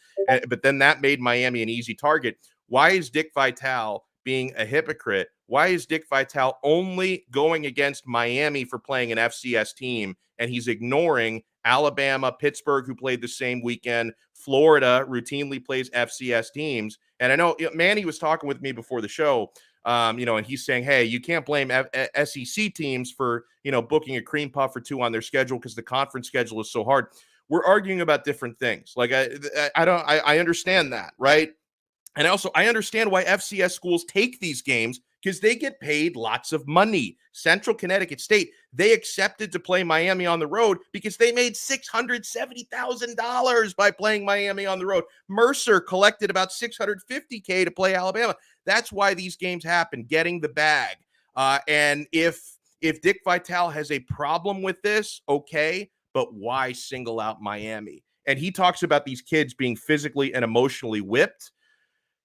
But then that made Miami an easy target. Why is Dick Vitale being a hypocrite? Why is Dick Vitale only going against Miami for playing an FCS team, and he's ignoring Alabama, Pittsburgh, who played the same weekend? Florida routinely plays FCS teams. And I know Manny was talking with me before the show, and he's saying, hey, you can't blame SEC teams for, booking a cream puff or two on their schedule because the conference schedule is so hard. We're arguing about different things. Like, I understand that, right? And also, I understand why FCS schools take these games because they get paid lots of money. Central Connecticut State, they accepted to play Miami on the road because they made $670,000 by playing Miami on the road. Mercer collected about $650K to play Alabama. That's why these games happen, getting the bag. And if Dick Vitale has a problem with this, okay, but why single out Miami? And he talks about these kids being physically and emotionally whipped.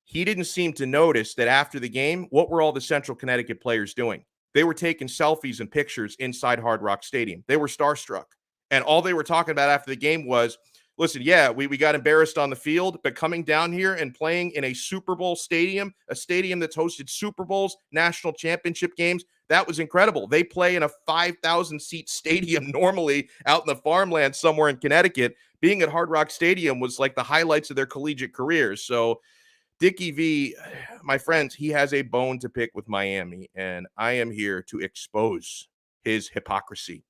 He didn't seem to notice that after the game, what were all the Central Connecticut players doing? They were taking selfies and pictures inside Hard Rock Stadium. They were starstruck. And all they were talking about after the game was, listen, yeah, we got embarrassed on the field, but coming down here and playing in a Super Bowl stadium, a stadium that's hosted Super Bowls, national championship games, that was incredible. They play in a 5,000-seat stadium normally out in the farmland somewhere in Connecticut. Being at Hard Rock Stadium was like the highlights of their collegiate careers. So Dickie V, my friends, he has a bone to pick with Miami, and I am here to expose his hypocrisy.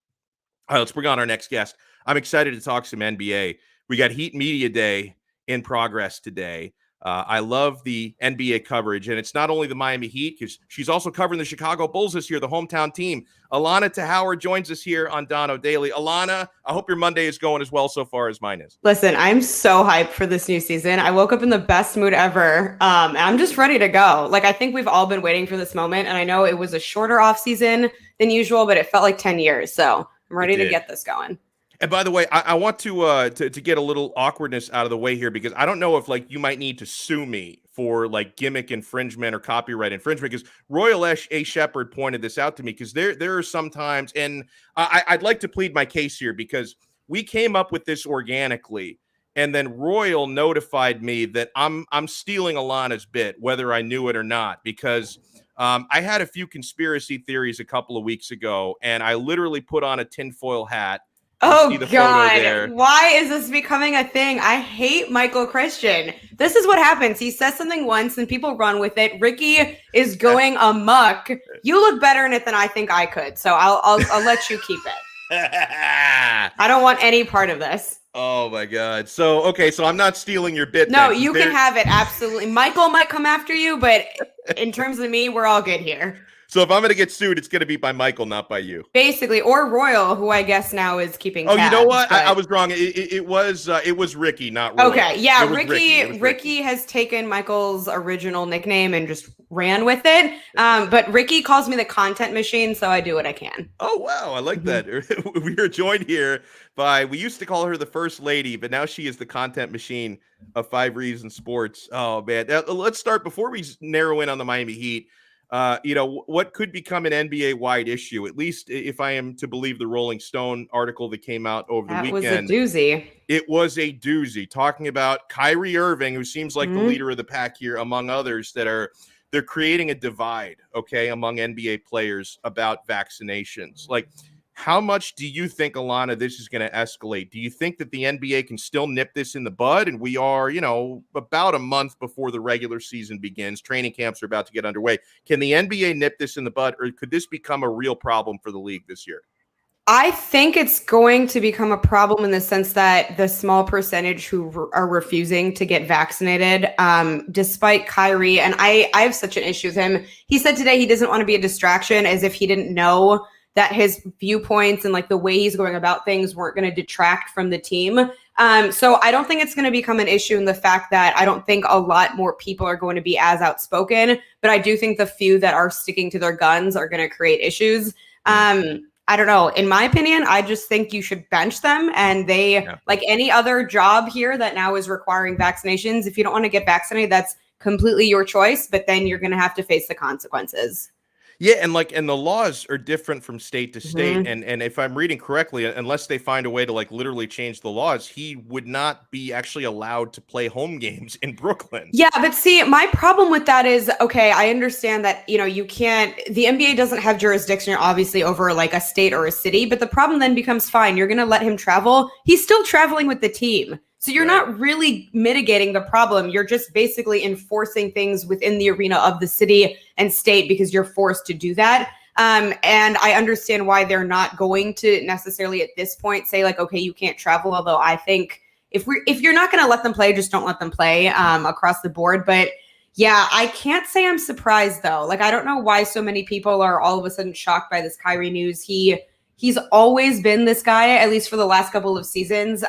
All right, let's bring on our next guest. I'm excited to talk some NBA. We got Heat Media Day in progress today. I love the NBA coverage, and it's not only the Miami Heat, because she's also covering the Chicago Bulls this year, the hometown team. Alana Tahauer joins us here on Donno Daily. Alana, I hope your Monday is going as well so far as mine is. Listen, I'm so hyped for this new season. I woke up in the best mood ever, and I'm just ready to go. Like, I think we've all been waiting for this moment, and I know it was a shorter off season than usual, but it felt like 10 years, so I'm ready to get this going. And by the way, I want to get a little awkwardness out of the way here, because I don't know if you might need to sue me for gimmick infringement or copyright infringement, because Royal A. Shepard pointed this out to me, because there are some times, and I'd like to plead my case here, because we came up with this organically, and then Royal notified me that I'm stealing Alana's bit, whether I knew it or not, because I had a few conspiracy theories a couple of weeks ago, and I literally put on a tinfoil hat. Oh, God. Why is this becoming a thing? I hate Michael Christian. This is what happens. He says something once and people run with it. Ricky is going amok. You look better in it than I think I could. So I'll let you keep it. I don't want any part of this. Oh, my God. So I'm not stealing your bit. No, you can have it. Absolutely. Michael might come after you, but in terms of me, we're all good here. So if I'm going to get sued, it's going to be by Michael, not by you. Basically, or Royal, who I guess now is keeping tabs. You know what? I was wrong. It was Ricky, not Royal. Okay, yeah, Ricky has taken Michael's original nickname and just ran with it. But Ricky calls me the content machine, so I do what I can. Oh, wow. I like that. We are joined here by, we used to call her the first lady, but now she is the content machine of 5 Reasons Sports. Oh, man. Let's start, before we narrow in on the Miami Heat, what could become an NBA-wide issue, at least if I am to believe the Rolling Stone article that came out over the weekend. That was a doozy. It was a doozy, talking about Kyrie Irving, who seems like the leader of the pack here, among others, they're creating a divide, among NBA players about vaccinations. How much do you think, Alana, this is going to escalate? Do you think that the NBA can still nip this in the bud? And we are, about a month before the regular season begins. Training camps are about to get underway. Can the NBA nip this in the bud, or could this become a real problem for the league this year? I think it's going to become a problem in the sense that the small percentage who are refusing to get vaccinated, despite Kyrie, and I have such an issue with him. He said today he doesn't want to be a distraction, as if he didn't know that his viewpoints and like the way he's going about things weren't going to detract from the team. So I don't think it's going to become an issue in the fact that I don't think a lot more people are going to be as outspoken, but I do think the few that are sticking to their guns are going to create issues. I don't know. In my opinion, I just think you should bench them, and like any other job here that now is requiring vaccinations. If you don't want to get vaccinated, that's completely your choice, but then you're going to have to face the consequences. Yeah, and the laws are different from state to state, and if I'm reading correctly, unless they find a way to like literally change the laws, he would not be actually allowed to play home games in Brooklyn. Yeah, but see, my problem with that is, okay, I understand that, you can't, the NBA doesn't have jurisdiction obviously over like a state or a city, but the problem then becomes, fine, you're going to let him travel. He's still traveling with the team. So you're not really mitigating the problem. You're just basically enforcing things within the arena of the city and state because you're forced to do that. And I understand why they're not going to necessarily at this point say like, okay, you can't travel. Although I think if you're not going to let them play, just don't let them play across the board. But yeah, I can't say I'm surprised though. Like, I don't know why so many people are all of a sudden shocked by this Kyrie news. He's always been this guy, at least for the last couple of seasons.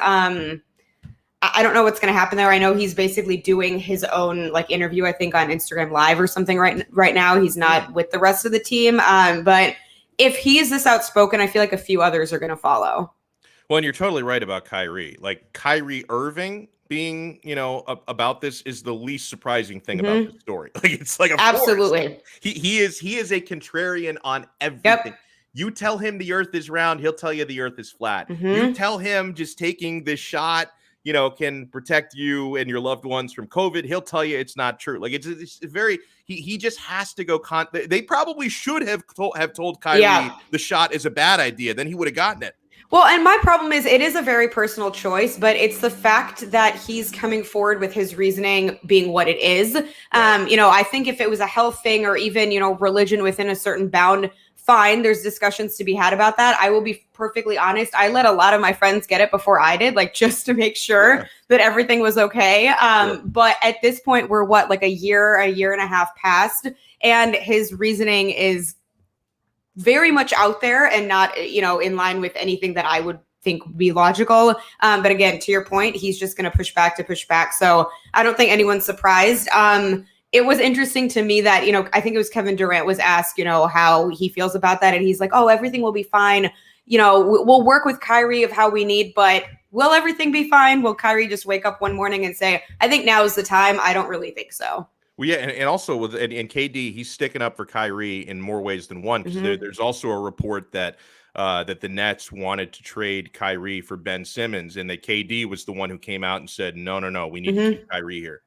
I don't know what's going to happen there. I know he's basically doing his own like interview, I think on Instagram Live or something right now. He's not with the rest of the team. But if he's this outspoken, I feel like a few others are going to follow. Well, and you're totally right about Kyrie. Like Kyrie Irving being, about this is the least surprising thing about the story. Like it's like, of absolutely, course, he is a contrarian on everything. Yep. You tell him the earth is round, he'll tell you the earth is flat. You tell him just taking this shot, can protect you and your loved ones from COVID, he'll tell you it's not true. Like it's very, he just has to go. They probably should have told Kyrie the shot is a bad idea. Then he would have gotten it. Well, and my problem is it is a very personal choice, but it's the fact that he's coming forward with his reasoning being what it is. I think if it was a health thing or even, religion within a certain bound, fine, there's discussions to be had about that. I will be perfectly honest. I let a lot of my friends get it before I did, like just to make sure that everything was okay. But at this point, we're like a year and a half past, and his reasoning is very much out there and not, in line with anything that I would think would be logical. But again, to your point, he's just going to push back. So I don't think anyone's surprised. It was interesting to me that, I think it was Kevin Durant was asked, how he feels about that. And he's like, oh, everything will be fine. We'll work with Kyrie of how we need, but will everything be fine? Will Kyrie just wake up one morning and say, I think now is the time? I don't really think so. Well, yeah, and also with KD, he's sticking up for Kyrie in more ways than one, because there's also a report that the Nets wanted to trade Kyrie for Ben Simmons, and that KD was the one who came out and said, no, we need to keep Kyrie here.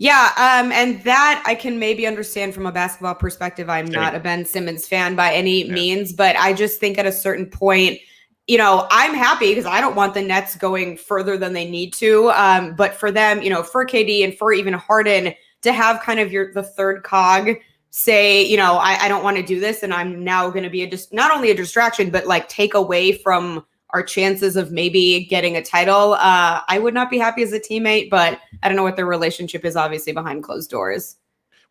Yeah, and that I can maybe understand from a basketball perspective. I'm not a Ben Simmons fan by any means, but I just think at a certain point, I'm happy because I don't want the Nets going further than they need to. But for them, for KD and for even Harden to have kind of the third cog say, I don't want to do this, and I'm now going to be not only a distraction, but like take away from our chances of maybe getting a title. I would not be happy as a teammate, but I don't know what their relationship is obviously behind closed doors.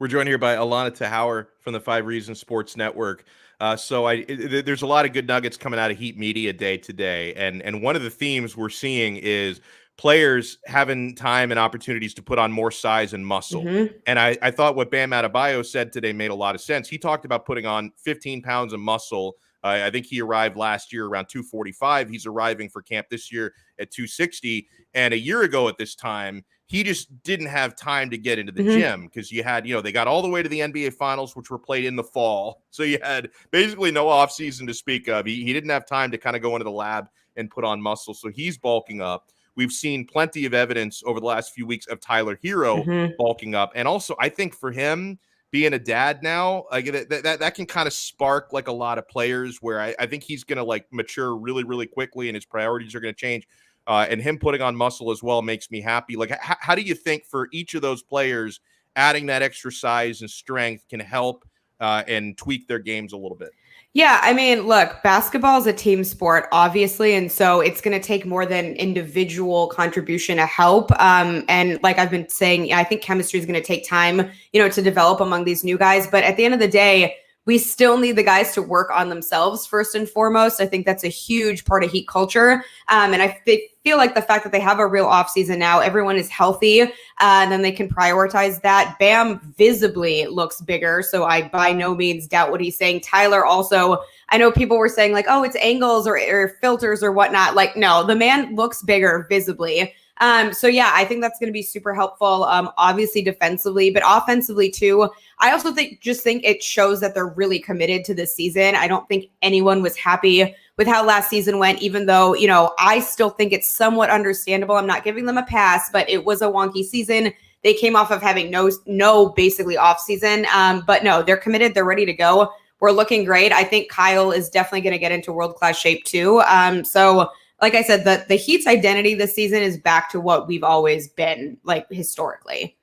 We're joined here by Alana Tahauer from the 5 Reasons Sports Network. There's a lot of good nuggets coming out of Heat Media Day today. And one of the themes we're seeing is players having time and opportunities to put on more size and muscle. And I thought what Bam Adebayo said today made a lot of sense. He talked about putting on 15 pounds of muscle. I think he arrived last year around 245. He's arriving for camp this year at 260. And a year ago at this time, he just didn't have time to get into the gym because you had, they got all the way to the NBA Finals, which were played in the fall. So you had basically no offseason to speak of. He didn't have time to kind of go into the lab and put on muscle. So he's bulking up. We've seen plenty of evidence over the last few weeks of Tyler Hero bulking up. And also, I think for him, being a dad now, like that can kind of spark like a lot of players where I think he's going to like mature really, really quickly and his priorities are going to change. And him putting on muscle as well makes me happy. Like, how do you think for each of those players, adding that extra size and strength can help and tweak their games a little bit? Yeah, I mean, look, basketball is a team sport, obviously, and so it's going to take more than individual contribution to help. And like I've been saying, I think chemistry is going to take time, to develop among these new guys. But at the end of the day, we still need the guys to work on themselves first and foremost. I think that's a huge part of Heat culture. And I feel like the fact that they have a real offseason now, everyone is healthy, and then they can prioritize that. Bam visibly looks bigger, so I by no means doubt what he's saying. Tyler also, I know people were saying like, oh, it's angles or filters or whatnot. Like, no, the man looks bigger visibly. So yeah, I think that's going to be super helpful, obviously defensively, but offensively too. I also think it shows that they're really committed to this season. I don't think anyone was happy with how last season went, even though, I still think it's somewhat understandable. I'm not giving them a pass, but it was a wonky season. They came off of having no basically off season. But no, they're committed. They're ready to go. We're looking great. I think Kyle is definitely going to get into world-class shape too. So like I said, the Heat's identity this season is back to what we've always been, like, historically.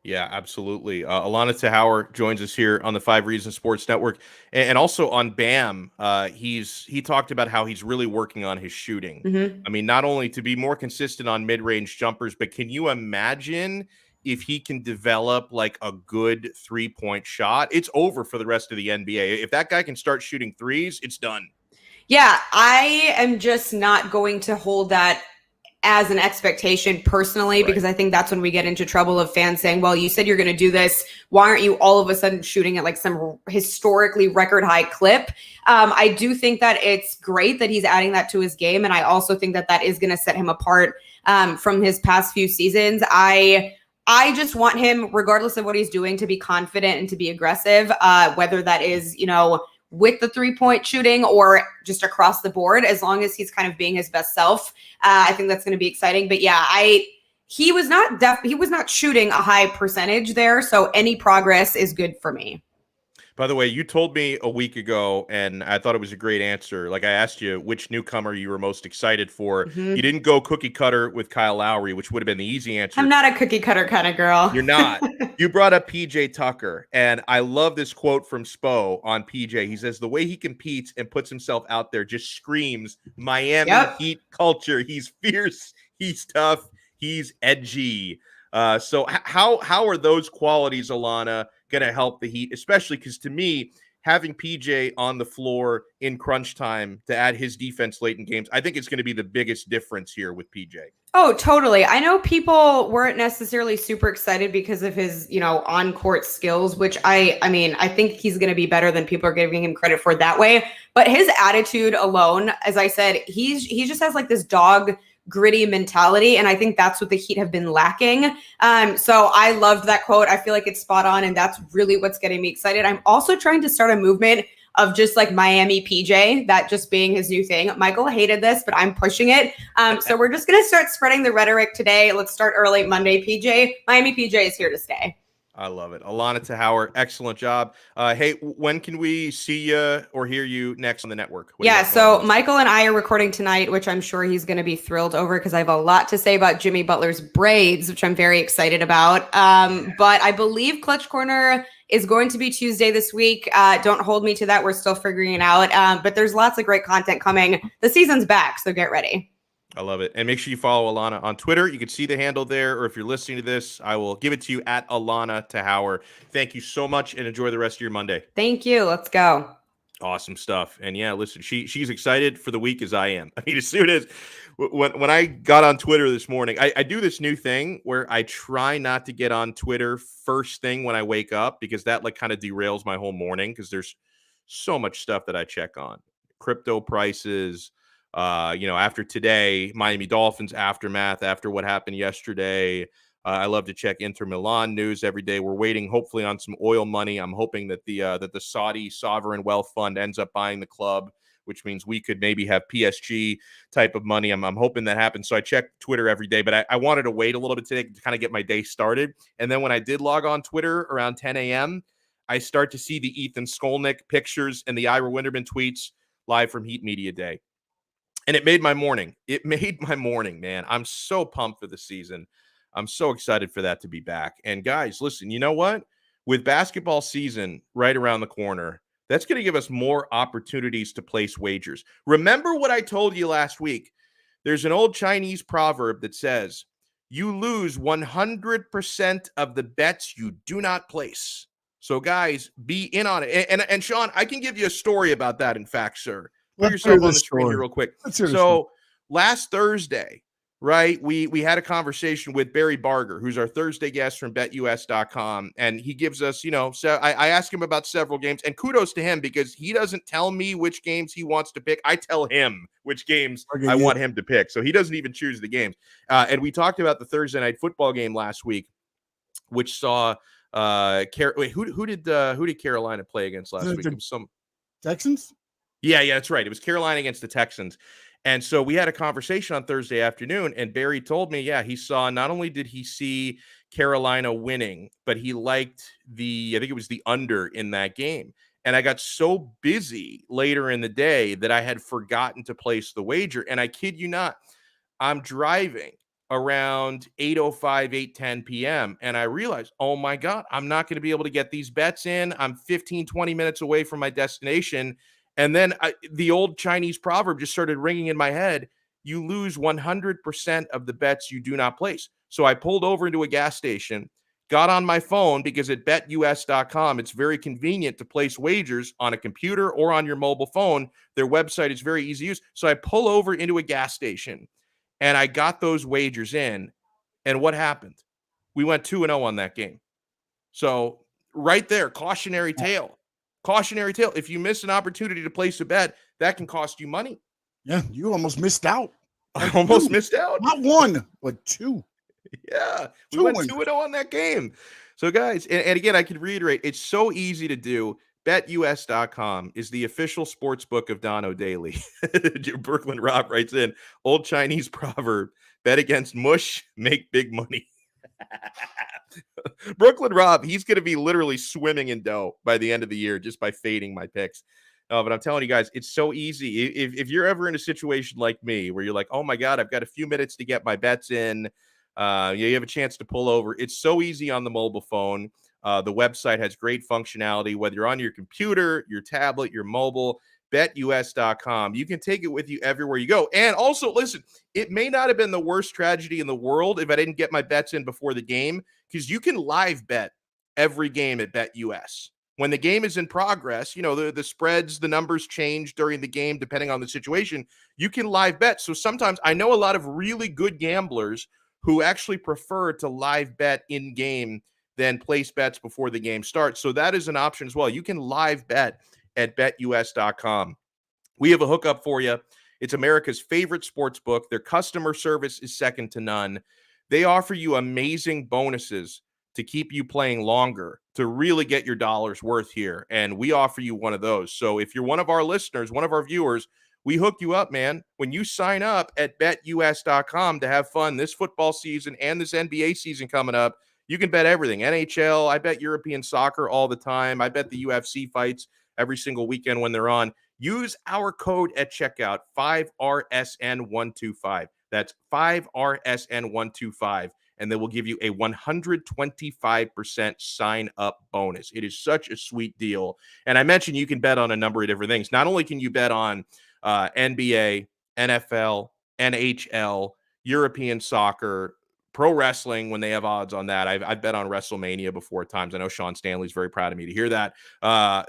Yeah, absolutely. Alana Tahauer joins us here on the 5 Reasons Sports Network, and also on Bam. He talked about how he's really working on his shooting. Mm-hmm. I mean, not only to be more consistent on mid-range jumpers, but can you imagine if he can develop like a good 3-point shot? It's over for the rest of the NBA. If that guy can start shooting threes, it's done. Yeah, I am just not going to hold that as an expectation personally, Right. because I think that's when we get into trouble of fans saying, well, you said you're going to do this. Why aren't you all of a sudden shooting at like some historically record high clip? I do think that it's great that he's adding that to his game. And I also think that is going to set him apart from his past few seasons. I just want him, regardless of what he's doing, to be confident and to be aggressive, whether that is, with the 3-point shooting or just across the board, as long as he's kind of being his best self. I think that's going to be exciting. But yeah, he was not shooting a high percentage there. So any progress is good for me. By the way, you told me a week ago, and I thought it was a great answer. Like, I asked you which newcomer you were most excited for. Mm-hmm. You didn't go cookie cutter with Kyle Lowry, which would have been the easy answer. I'm not a cookie cutter kind of girl. You're not. You brought up PJ Tucker, and I love this quote from Spo on PJ. He says, the way he competes and puts himself out there just screams Miami Heat culture. He's fierce. He's tough. He's edgy. So how are those qualities, Alana, going to help the Heat, especially because to me, having PJ on the floor in crunch time to add his defense late in games, I think it's going to be the biggest difference here with PJ. Oh, totally. I know people weren't necessarily super excited because of his, on-court skills, which I think he's going to be better than people are giving him credit for that way. But his attitude alone, as I said, he just has like this dog gritty mentality. And I think that's what the Heat have been lacking. So I loved that quote. I feel like it's spot on. And that's really what's getting me excited. I'm also trying to start a movement of just like Miami PJ, that just being his new thing. Michael hated this, but I'm pushing it. So we're just going to start spreading the rhetoric today. Let's start early Monday, PJ. Miami PJ is here to stay. I love it. Alana Tahauer, excellent job. Hey, when can we see you or hear you next on the network? So Michael and I are recording tonight, which I'm sure he's going to be thrilled over because I have a lot to say about Jimmy Butler's braids, which I'm very excited about. But I believe Clutch Corner is going to be Tuesday this week. Don't hold me to that. We're still figuring it out. But there's lots of great content coming. The season's back, so get ready. I love it. And make sure you follow Alana on Twitter. You can see the handle there, or if you're listening to this, I will give it to you at Alana Tahauer. Thank you so much and enjoy the rest of your Monday. Thank you. Let's go. Awesome stuff. And yeah, listen, she's excited for the week as I am. I mean, as soon as when I got on Twitter this morning, I do this new thing where I try not to get on Twitter first thing when I wake up, because that like kind of derails my whole morning, because there's so much stuff that I check on. Crypto prices, after today, Miami Dolphins aftermath after what happened yesterday. I love to check Inter Milan news every day. We're waiting, hopefully, on some oil money. I'm hoping that the Saudi sovereign wealth fund ends up buying the club, which means we could maybe have PSG type of money. I'm hoping that happens. So I check Twitter every day, but I wanted to wait a little bit today to kind of get my day started. And then when I did log on Twitter around 10 a.m., I start to see the Ethan Skolnick pictures and the Ira Winderman tweets live from Heat Media Day. And it made my morning. Man. I'm so pumped for the season. I'm so excited for that to be back. And guys, listen, you know what? with basketball season right around the corner, that's going to give us more opportunities to place wagers. Remember what I told you last week? There's an old Chinese proverb that says, you lose 100% of the bets you do not place. So, guys, be in on it. And Sean, I can give you a story about that, in fact, sir. Put yourself on the screen here real quick. So, last Thursday, right, we had a conversation with Barry Barger, who's our Thursday guest from BetUS.com, and he gives us, so I asked him about several games, and kudos to him because he doesn't tell me which games he wants to pick. I tell him which games I want him to pick, so he doesn't even choose the games. And we talked about the Thursday night football game last week, which saw who did Carolina play against last week? It was some Texans. Yeah, that's right. It was Carolina against the Texans. And so we had a conversation on Thursday afternoon, and Barry told me, he saw, not only did he see Carolina winning, but he liked I think it was the under in that game. And I got so busy later in the day that I had forgotten to place the wager. And I kid you not, I'm driving around 8:05, 8:10 p.m. And I realized, oh my God, I'm not going to be able to get these bets in. I'm 15, 20 minutes away from my destination. And then the old Chinese proverb just started ringing in my head. You lose 100% of the bets you do not place. So I pulled over into a gas station, got on my phone because at betus.com, it's very convenient to place wagers on a computer or on your mobile phone. Their website is very easy to use. So I pull over into a gas station and I got those wagers in. And what happened? We went 2-0 on that game. So right there, cautionary tale. Cautionary tale. If you miss an opportunity to place a bet, that can cost you money. Yeah, you almost missed out. I almost missed out. Not one, but two. Yeah, we went 2-0 on that game. So, guys, and again, I can reiterate, it's so easy to do. BetUS.com is the official sports book of Donno Daily. Brooklyn Rob writes in, old Chinese proverb, bet against mush, make big money. Brooklyn Rob, he's going to be literally swimming in dough by the end of the year just by fading my picks. But I'm telling you guys, it's so easy. If you're ever in a situation like me where you're like, oh my God, I've got a few minutes to get my bets in, you have a chance to pull over. It's so easy on the mobile phone. The website has great functionality, whether you're on your computer, your tablet, your mobile. BetUS.com. You can take it with you everywhere you go. And also, listen, it may not have been the worst tragedy in the world if I didn't get my bets in before the game, because you can live bet every game at BetUS. When the game is in progress, the spreads, the numbers change during the game depending on the situation. You can live bet. So sometimes I know a lot of really good gamblers who actually prefer to live bet in game than place bets before the game starts. So that is an option as well. You can live bet at betus.com. We have a hookup for you. It's America's favorite sports book. Their customer service is second to none. They offer you amazing bonuses to keep you playing longer, to really get your dollars worth here. And we offer you one of those. So if you're one of our listeners, one of our viewers, we hook you up, man. When you sign up at betus.com to have fun this football season and this NBA season coming up, you can bet everything. NHL, I bet European soccer all the time. I bet the UFC fights every single weekend when they're on. Use our code at checkout, 5RSN125. That's 5RSN125. And they will give you a 125% sign-up bonus. It is such a sweet deal. And I mentioned you can bet on a number of different things. Not only can you bet on NBA, NFL, NHL, European soccer, pro wrestling when they have odds on that. I've bet on WrestleMania before at times. I know Sean Stanley's very proud of me to hear that.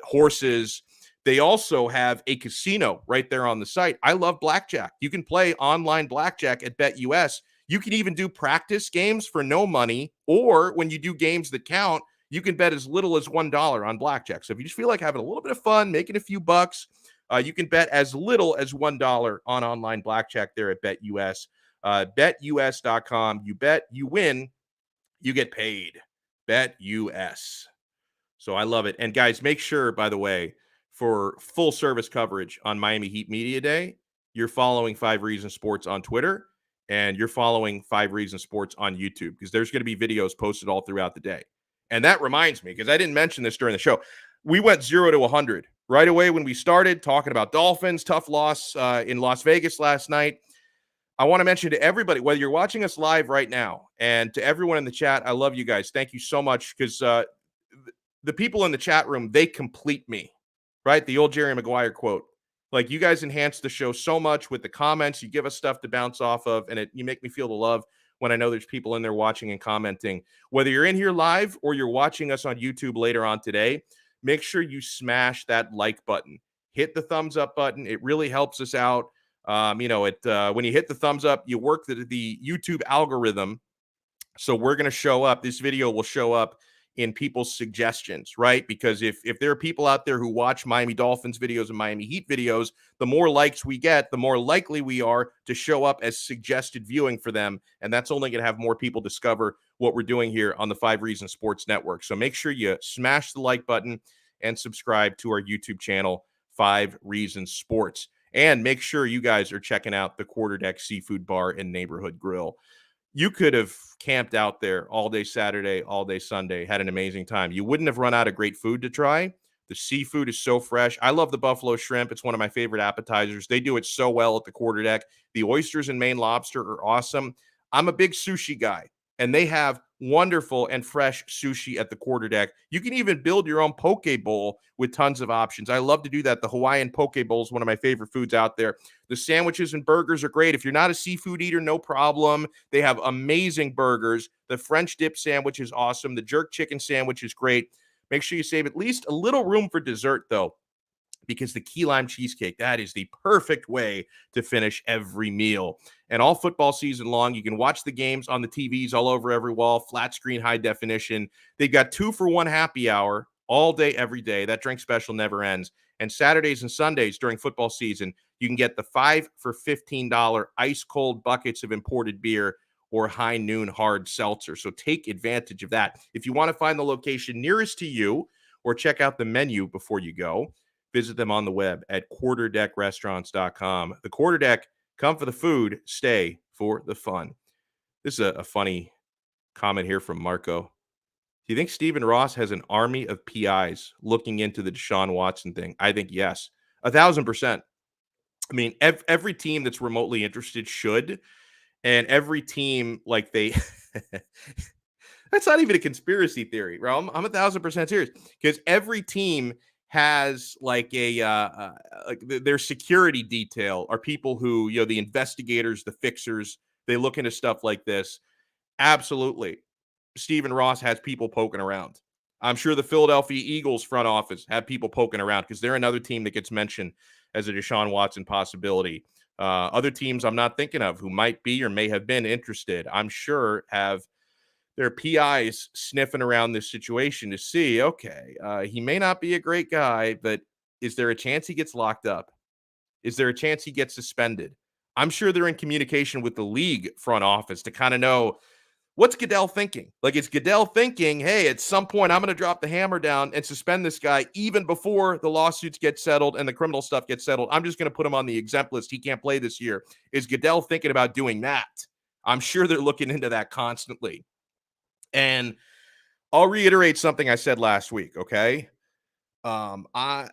Horses. They also have a casino right there on the site. I love blackjack. You can play online blackjack at BetUS. You can even do practice games for no money, or when you do games that count, you can bet as little as $1 on blackjack. So if you just feel like having a little bit of fun, making a few bucks, you can bet as little as $1 on online blackjack there at BetUS. BetUS.com. You bet, you win, you get paid. BetUS. So I love it. And guys, make sure, by the way, for full service coverage on Miami Heat Media Day, you're following 5 Reasons Sports on Twitter, and you're following 5 Reasons Sports on YouTube, because there's going to be videos posted all throughout the day. And that reminds me, because I didn't mention this during the show, we went 0 to 100 right away when we started talking about Dolphins, tough loss in Las Vegas last night. I want to mention to everybody, whether you're watching us live right now, and to everyone in the chat, I love you guys. Thank you so much, because the people in the chat room, they complete me, right? The old Jerry Maguire quote. Like, you guys enhance the show so much with the comments. You give us stuff to bounce off of, and you make me feel the love when I know there's people in there watching and commenting. Whether you're in here live or you're watching us on YouTube later on today, make sure you smash that like button. Hit the thumbs up button. It really helps us out. When you hit the thumbs up, you work the YouTube algorithm. So we're going to show up. This video will show up in people's suggestions, right? Because if there are people out there who watch Miami Dolphins videos and Miami Heat videos, the more likes we get, the more likely we are to show up as suggested viewing for them. And that's only going to have more people discover what we're doing here on the 5 Reasons Sports Network. So make sure you smash the like button and subscribe to our YouTube channel, 5 Reasons Sports. And make sure you guys are checking out the Quarterdeck Seafood Bar and Neighborhood Grill. You could have camped out there all day Saturday, all day Sunday, had an amazing time. You wouldn't have run out of great food to try. The seafood is so fresh. I love the buffalo shrimp. It's one of my favorite appetizers. They do it so well at the Quarterdeck. The oysters and Maine lobster are awesome. I'm a big sushi guy, and they have wonderful and fresh sushi at the Quarterdeck. You can even build your own poke bowl with tons of options. I love to do that. The Hawaiian poke bowl is one of my favorite foods out there. The sandwiches and burgers are great. If you're not a seafood eater, no problem. They have amazing burgers. The French dip sandwich is awesome. The jerk chicken sandwich is great. Make sure you save at least a little room for dessert, though, because the key lime cheesecake, that is the perfect way to finish every meal. And all football season long, you can watch the games on the TVs all over every wall, flat screen, high definition. They've got 2-for-1 happy hour all day, every day. That drink special never ends. And Saturdays and Sundays during football season, you can get the 5 for $15 ice cold buckets of imported beer or high noon hard seltzer. So take advantage of that. If you want to find the location nearest to you or check out the menu before you go, visit them on the web at quarterdeckrestaurants.com. The Quarterdeck, come for the food, stay for the fun. This is a funny comment here from Marco. Do you think Stephen Ross has an army of PIs looking into the Deshaun Watson thing? I think yes, 1,000%. I mean, every team that's remotely interested should, and every team, like they that's not even a conspiracy theory, bro. I'm 1,000% serious, because every team has like their security detail are people who, the investigators, the fixers, they look into stuff like this. Absolutely. Stephen Ross has people poking around. I'm sure the Philadelphia Eagles front office have people poking around because they're another team that gets mentioned as a Deshaun Watson possibility. Other teams I'm not thinking of who might be or may have been interested, I'm sure have their PIs sniffing around this situation to see, okay, he may not be a great guy, but is there a chance he gets locked up? Is there a chance he gets suspended? I'm sure they're in communication with the league front office to kind of know, what's Goodell thinking? Like, is Goodell thinking, hey, at some point I'm going to drop the hammer down and suspend this guy even before the lawsuits get settled and the criminal stuff gets settled? I'm just going to put him on the exempt list. He can't play this year. Is Goodell thinking about doing that? I'm sure they're looking into that constantly. And I'll reiterate something I said last week, okay? I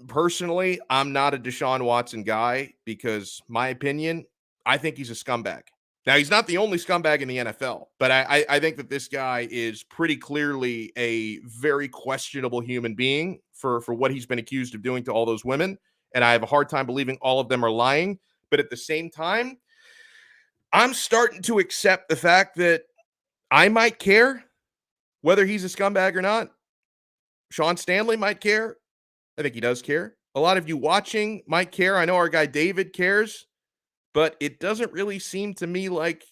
personally, I'm not a Deshaun Watson guy because my opinion, I think he's a scumbag. Now, he's not the only scumbag in the NFL, but I think that this guy is pretty clearly a very questionable human being for what he's been accused of doing to all those women. And I have a hard time believing all of them are lying. But at the same time, I'm starting to accept the fact that I might care whether he's a scumbag or not. Sean Stanley might care. I think he does care. A lot of you watching might care. I know our guy David cares. But it doesn't really seem to me like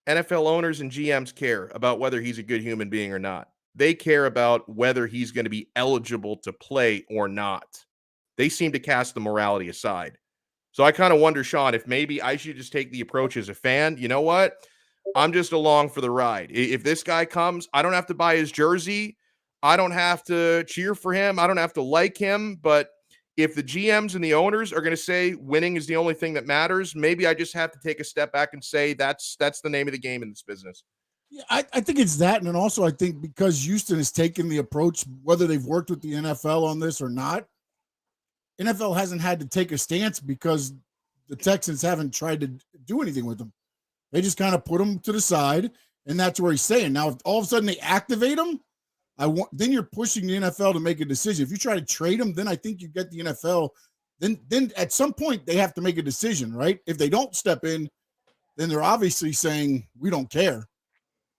NFL owners and GMs care about whether he's a good human being or not. They care about whether he's going to be eligible to play or not. They seem to cast the morality aside. So I kind of wonder, Sean, if maybe I should just take the approach as a fan. You know what? I'm just along for the ride. If this guy comes, I don't have to buy his jersey. I don't have to cheer for him. I don't have to like him. But if the GMs and the owners are going to say winning is the only thing that matters, maybe I just have to take a step back and say that's the name of the game in this business. Yeah, I think it's that. And then also I think because Houston has taken the approach, whether they've worked with the NFL on this or not, NFL hasn't had to take a stance because the Texans haven't tried to do anything with them. They just kind of put him to the side, and that's where he's saying. Now, if all of a sudden they activate him, Then you're pushing the NFL to make a decision. If you try to trade him, then I think you get the NFL. Then at some point they have to make a decision, right? If they don't step in, then they're obviously saying we don't care.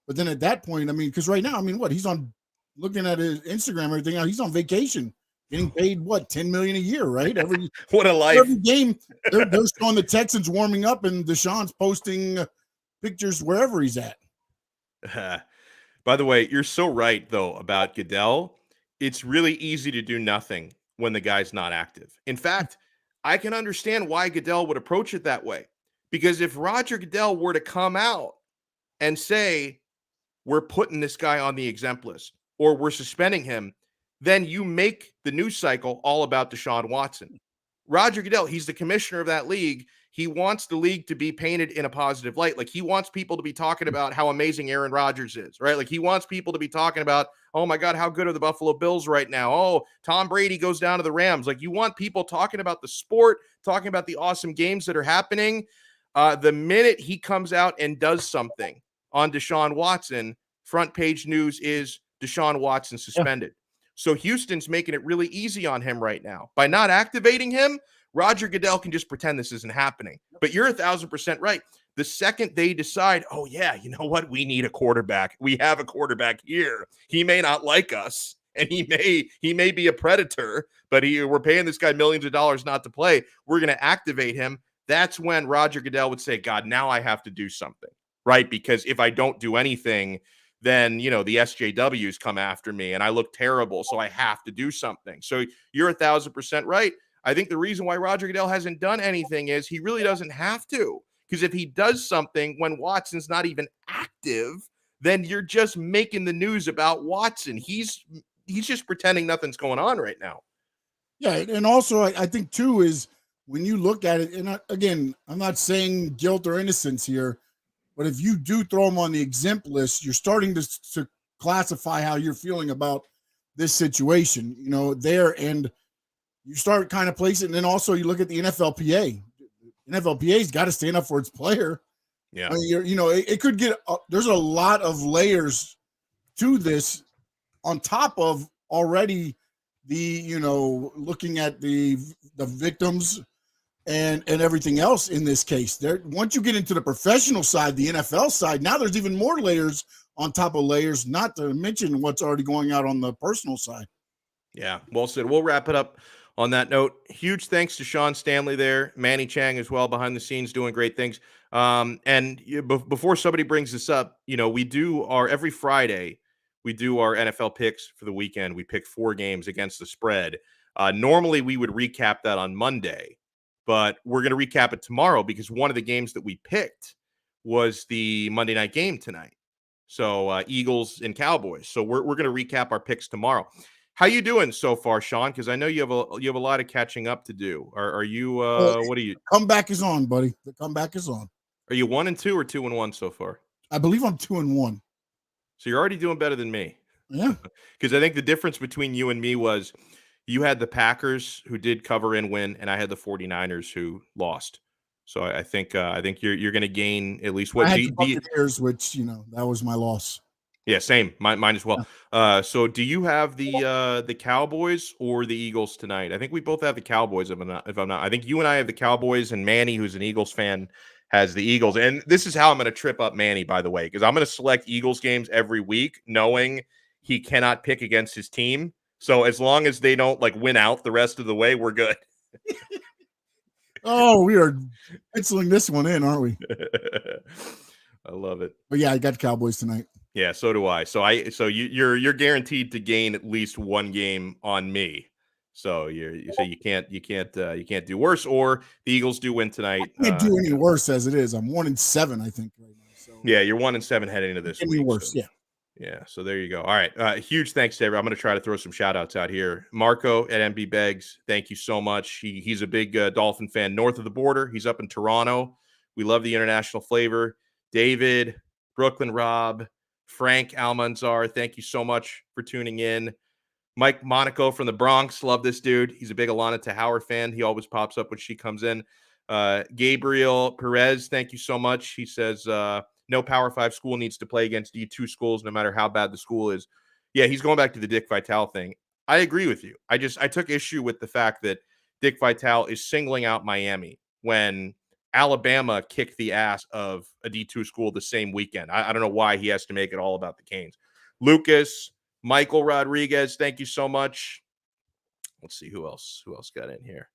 But then at that point, I mean, because right now, I mean, what he's on, looking at his Instagram, everything else, he's on vacation, getting paid what, $10 million a year, right? What a life! Every game, they're showing the Texans warming up, and Deshaun's posting pictures wherever he's at. By the way, you're so right though about Goodell. It's really easy to do nothing when the guy's not active. In fact, I can understand why Goodell would approach it that way. Because if Roger Goodell were to come out and say, we're putting this guy on the exempt list or we're suspending him, then you make the news cycle all about Deshaun Watson. Roger Goodell, he's the commissioner of that league. He wants the league to be painted in a positive light. Like he wants people to be talking about how amazing Aaron Rodgers is, right? Like he wants people to be talking about, oh my God, how good are the Buffalo Bills right now? Oh, Tom Brady goes down to the Rams. Like you want people talking about the sport, talking about the awesome games that are happening. The minute he comes out and does something on Deshaun Watson, front page news is Deshaun Watson suspended. Yeah. So Houston's making it really easy on him right now. By not activating him, Roger Goodell can just pretend this isn't happening. But you're 1,000% right. The second they decide, oh yeah, you know what? We need a quarterback. We have a quarterback here. He may not like us, and he may be a predator, but we're paying this guy millions of dollars not to play. We're going to activate him. That's when Roger Goodell would say, God, now I have to do something, right? Because if I don't do anything, then, you know, the SJWs come after me and I look terrible. So I have to do something. So you're 1,000% right. I think the reason why Roger Goodell hasn't done anything is he really doesn't have to. Because if he does something when Watson's not even active, then you're just making the news about Watson. He's just pretending nothing's going on right now. Yeah. And also I think too is, when you look at it, and again, I'm not saying guilt or innocence here, but if you do throw him on the exempt list, you're starting to classify how you're feeling about this situation, you know, there, and you start kind of placing, and then also you look at the NFLPA. NFLPA's got to stand up for its player. Yeah. I mean, you know, it could get, there's a lot of layers to this on top of already the, you know, looking at the victims and everything else in this case. There, once you get into the professional side, the NFL side, now there's even more layers on top of layers, not to mention what's already going out on the personal side. Yeah, well said. We'll wrap it up on that note. Huge thanks to Sean Stanley there, Manny Chang as well, behind the scenes doing great things. And before somebody brings this up, you know, we do every Friday, we do our NFL picks for the weekend. We pick 4 games against the spread. Normally we would recap that on Monday, but we're going to recap it tomorrow because one of the games that we picked was the Monday night game tonight. So Eagles and Cowboys. So we're going to recap our picks tomorrow. How you doing so far, Sean? Because I know you have a lot of catching up to do. Are you? What are you? Comeback is on, buddy. The comeback is on. Are you 1-2 or 2-1 so far? I believe I'm 2-1. So you're already doing better than me. Yeah. Because I think the difference between you and me was you had the Packers who did cover and win, and I had the 49ers who lost. So I think you're going to gain at least what I had the Buccaneers, which, you know, that was my loss. Yeah, same. Mine as well. So do you have the Cowboys or the Eagles tonight? I think we both have the Cowboys, if I'm not. I think you and I have the Cowboys, and Manny, who's an Eagles fan, has the Eagles. And this is how I'm going to trip up Manny, by the way, because I'm going to select Eagles games every week, knowing he cannot pick against his team. So as long as they don't like win out the rest of the way, we're good. Oh, we are penciling this one in, aren't we? I love it. But yeah, I got the Cowboys tonight. Yeah, so do I. So you're guaranteed to gain at least one game on me. So you can't do worse. Or the Eagles do win tonight. I can't do any worse as it is. I'm 1-7, I think, right now. So yeah, you're 1-7 heading into this week. Worse, so. Yeah. So there you go. All right. Huge thanks to everyone. I'm going to try to throw some shout outs out here. Marco at MB Beggs, thank you so much. He's a big Dolphin fan north of the border. He's up in Toronto. We love the international flavor. David, Brooklyn Rob, Frank Almanzar, thank you so much for tuning in. Mike Monaco from the Bronx, love this dude. He's a big Alana Tahauer fan. He always pops up when she comes in. Gabriel Perez, thank you so much. He says, no Power 5 school needs to play against D2 schools, no matter how bad the school is. Yeah, he's going back to the Dick Vitale thing. I agree with you. I took issue with the fact that Dick Vitale is singling out Miami when Alabama kicked the ass of a D2 school the same weekend. I don't know why he has to make it all about the Canes. Lucas, Michael Rodriguez, thank you so much. Let's see who else got in here.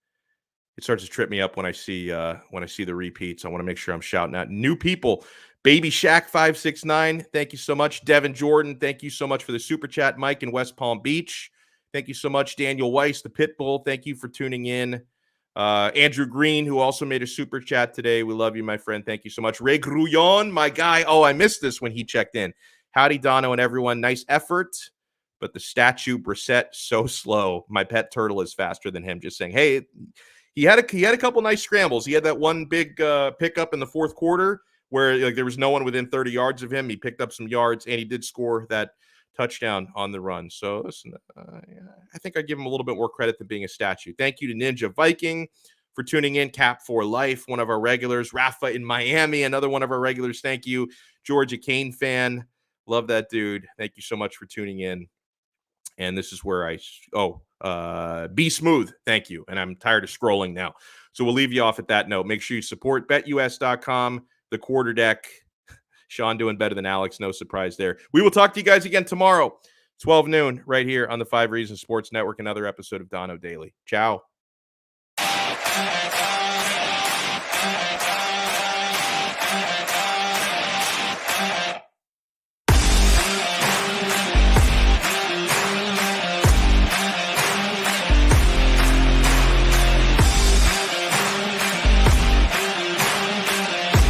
It starts to trip me up when I see the repeats. I want to make sure I'm shouting out new people. Baby Shack 569, thank you so much. Devin Jordan, thank you so much for the super chat. Mike in West Palm Beach, thank you so much. Daniel Weiss, the Pitbull, thank you for tuning in. Andrew Green, who also made a super chat today. We love you, my friend. Thank you so much. Ray Grullon, my guy. Oh, I missed this when he checked in. Howdy, Donno and everyone. Nice effort, but the statue Brissett so slow. My pet turtle is faster than him. Just saying. Hey, he had a couple nice scrambles. He had that one big pickup in the fourth quarter where like there was no one within 30 yards of him. He picked up some yards, and he did score that touchdown on the run. So listen, I think I give him a little bit more credit than being a statue. Thank you to Ninja Viking for tuning in. Cap for Life, one of our regulars. Rafa in Miami, another one of our regulars. Thank you. Georgia Kane fan. Love that dude. Thank you so much for tuning in. And this is where Be Smooth. Thank you. And I'm tired of scrolling now. So we'll leave you off at that note. Make sure you support betus.com, the quarter deck. Sean doing better than Alex. No surprise there. We will talk to you guys again tomorrow, 12 noon, right here on the 5 Reasons Sports Network, another episode of Donno Daily. Ciao.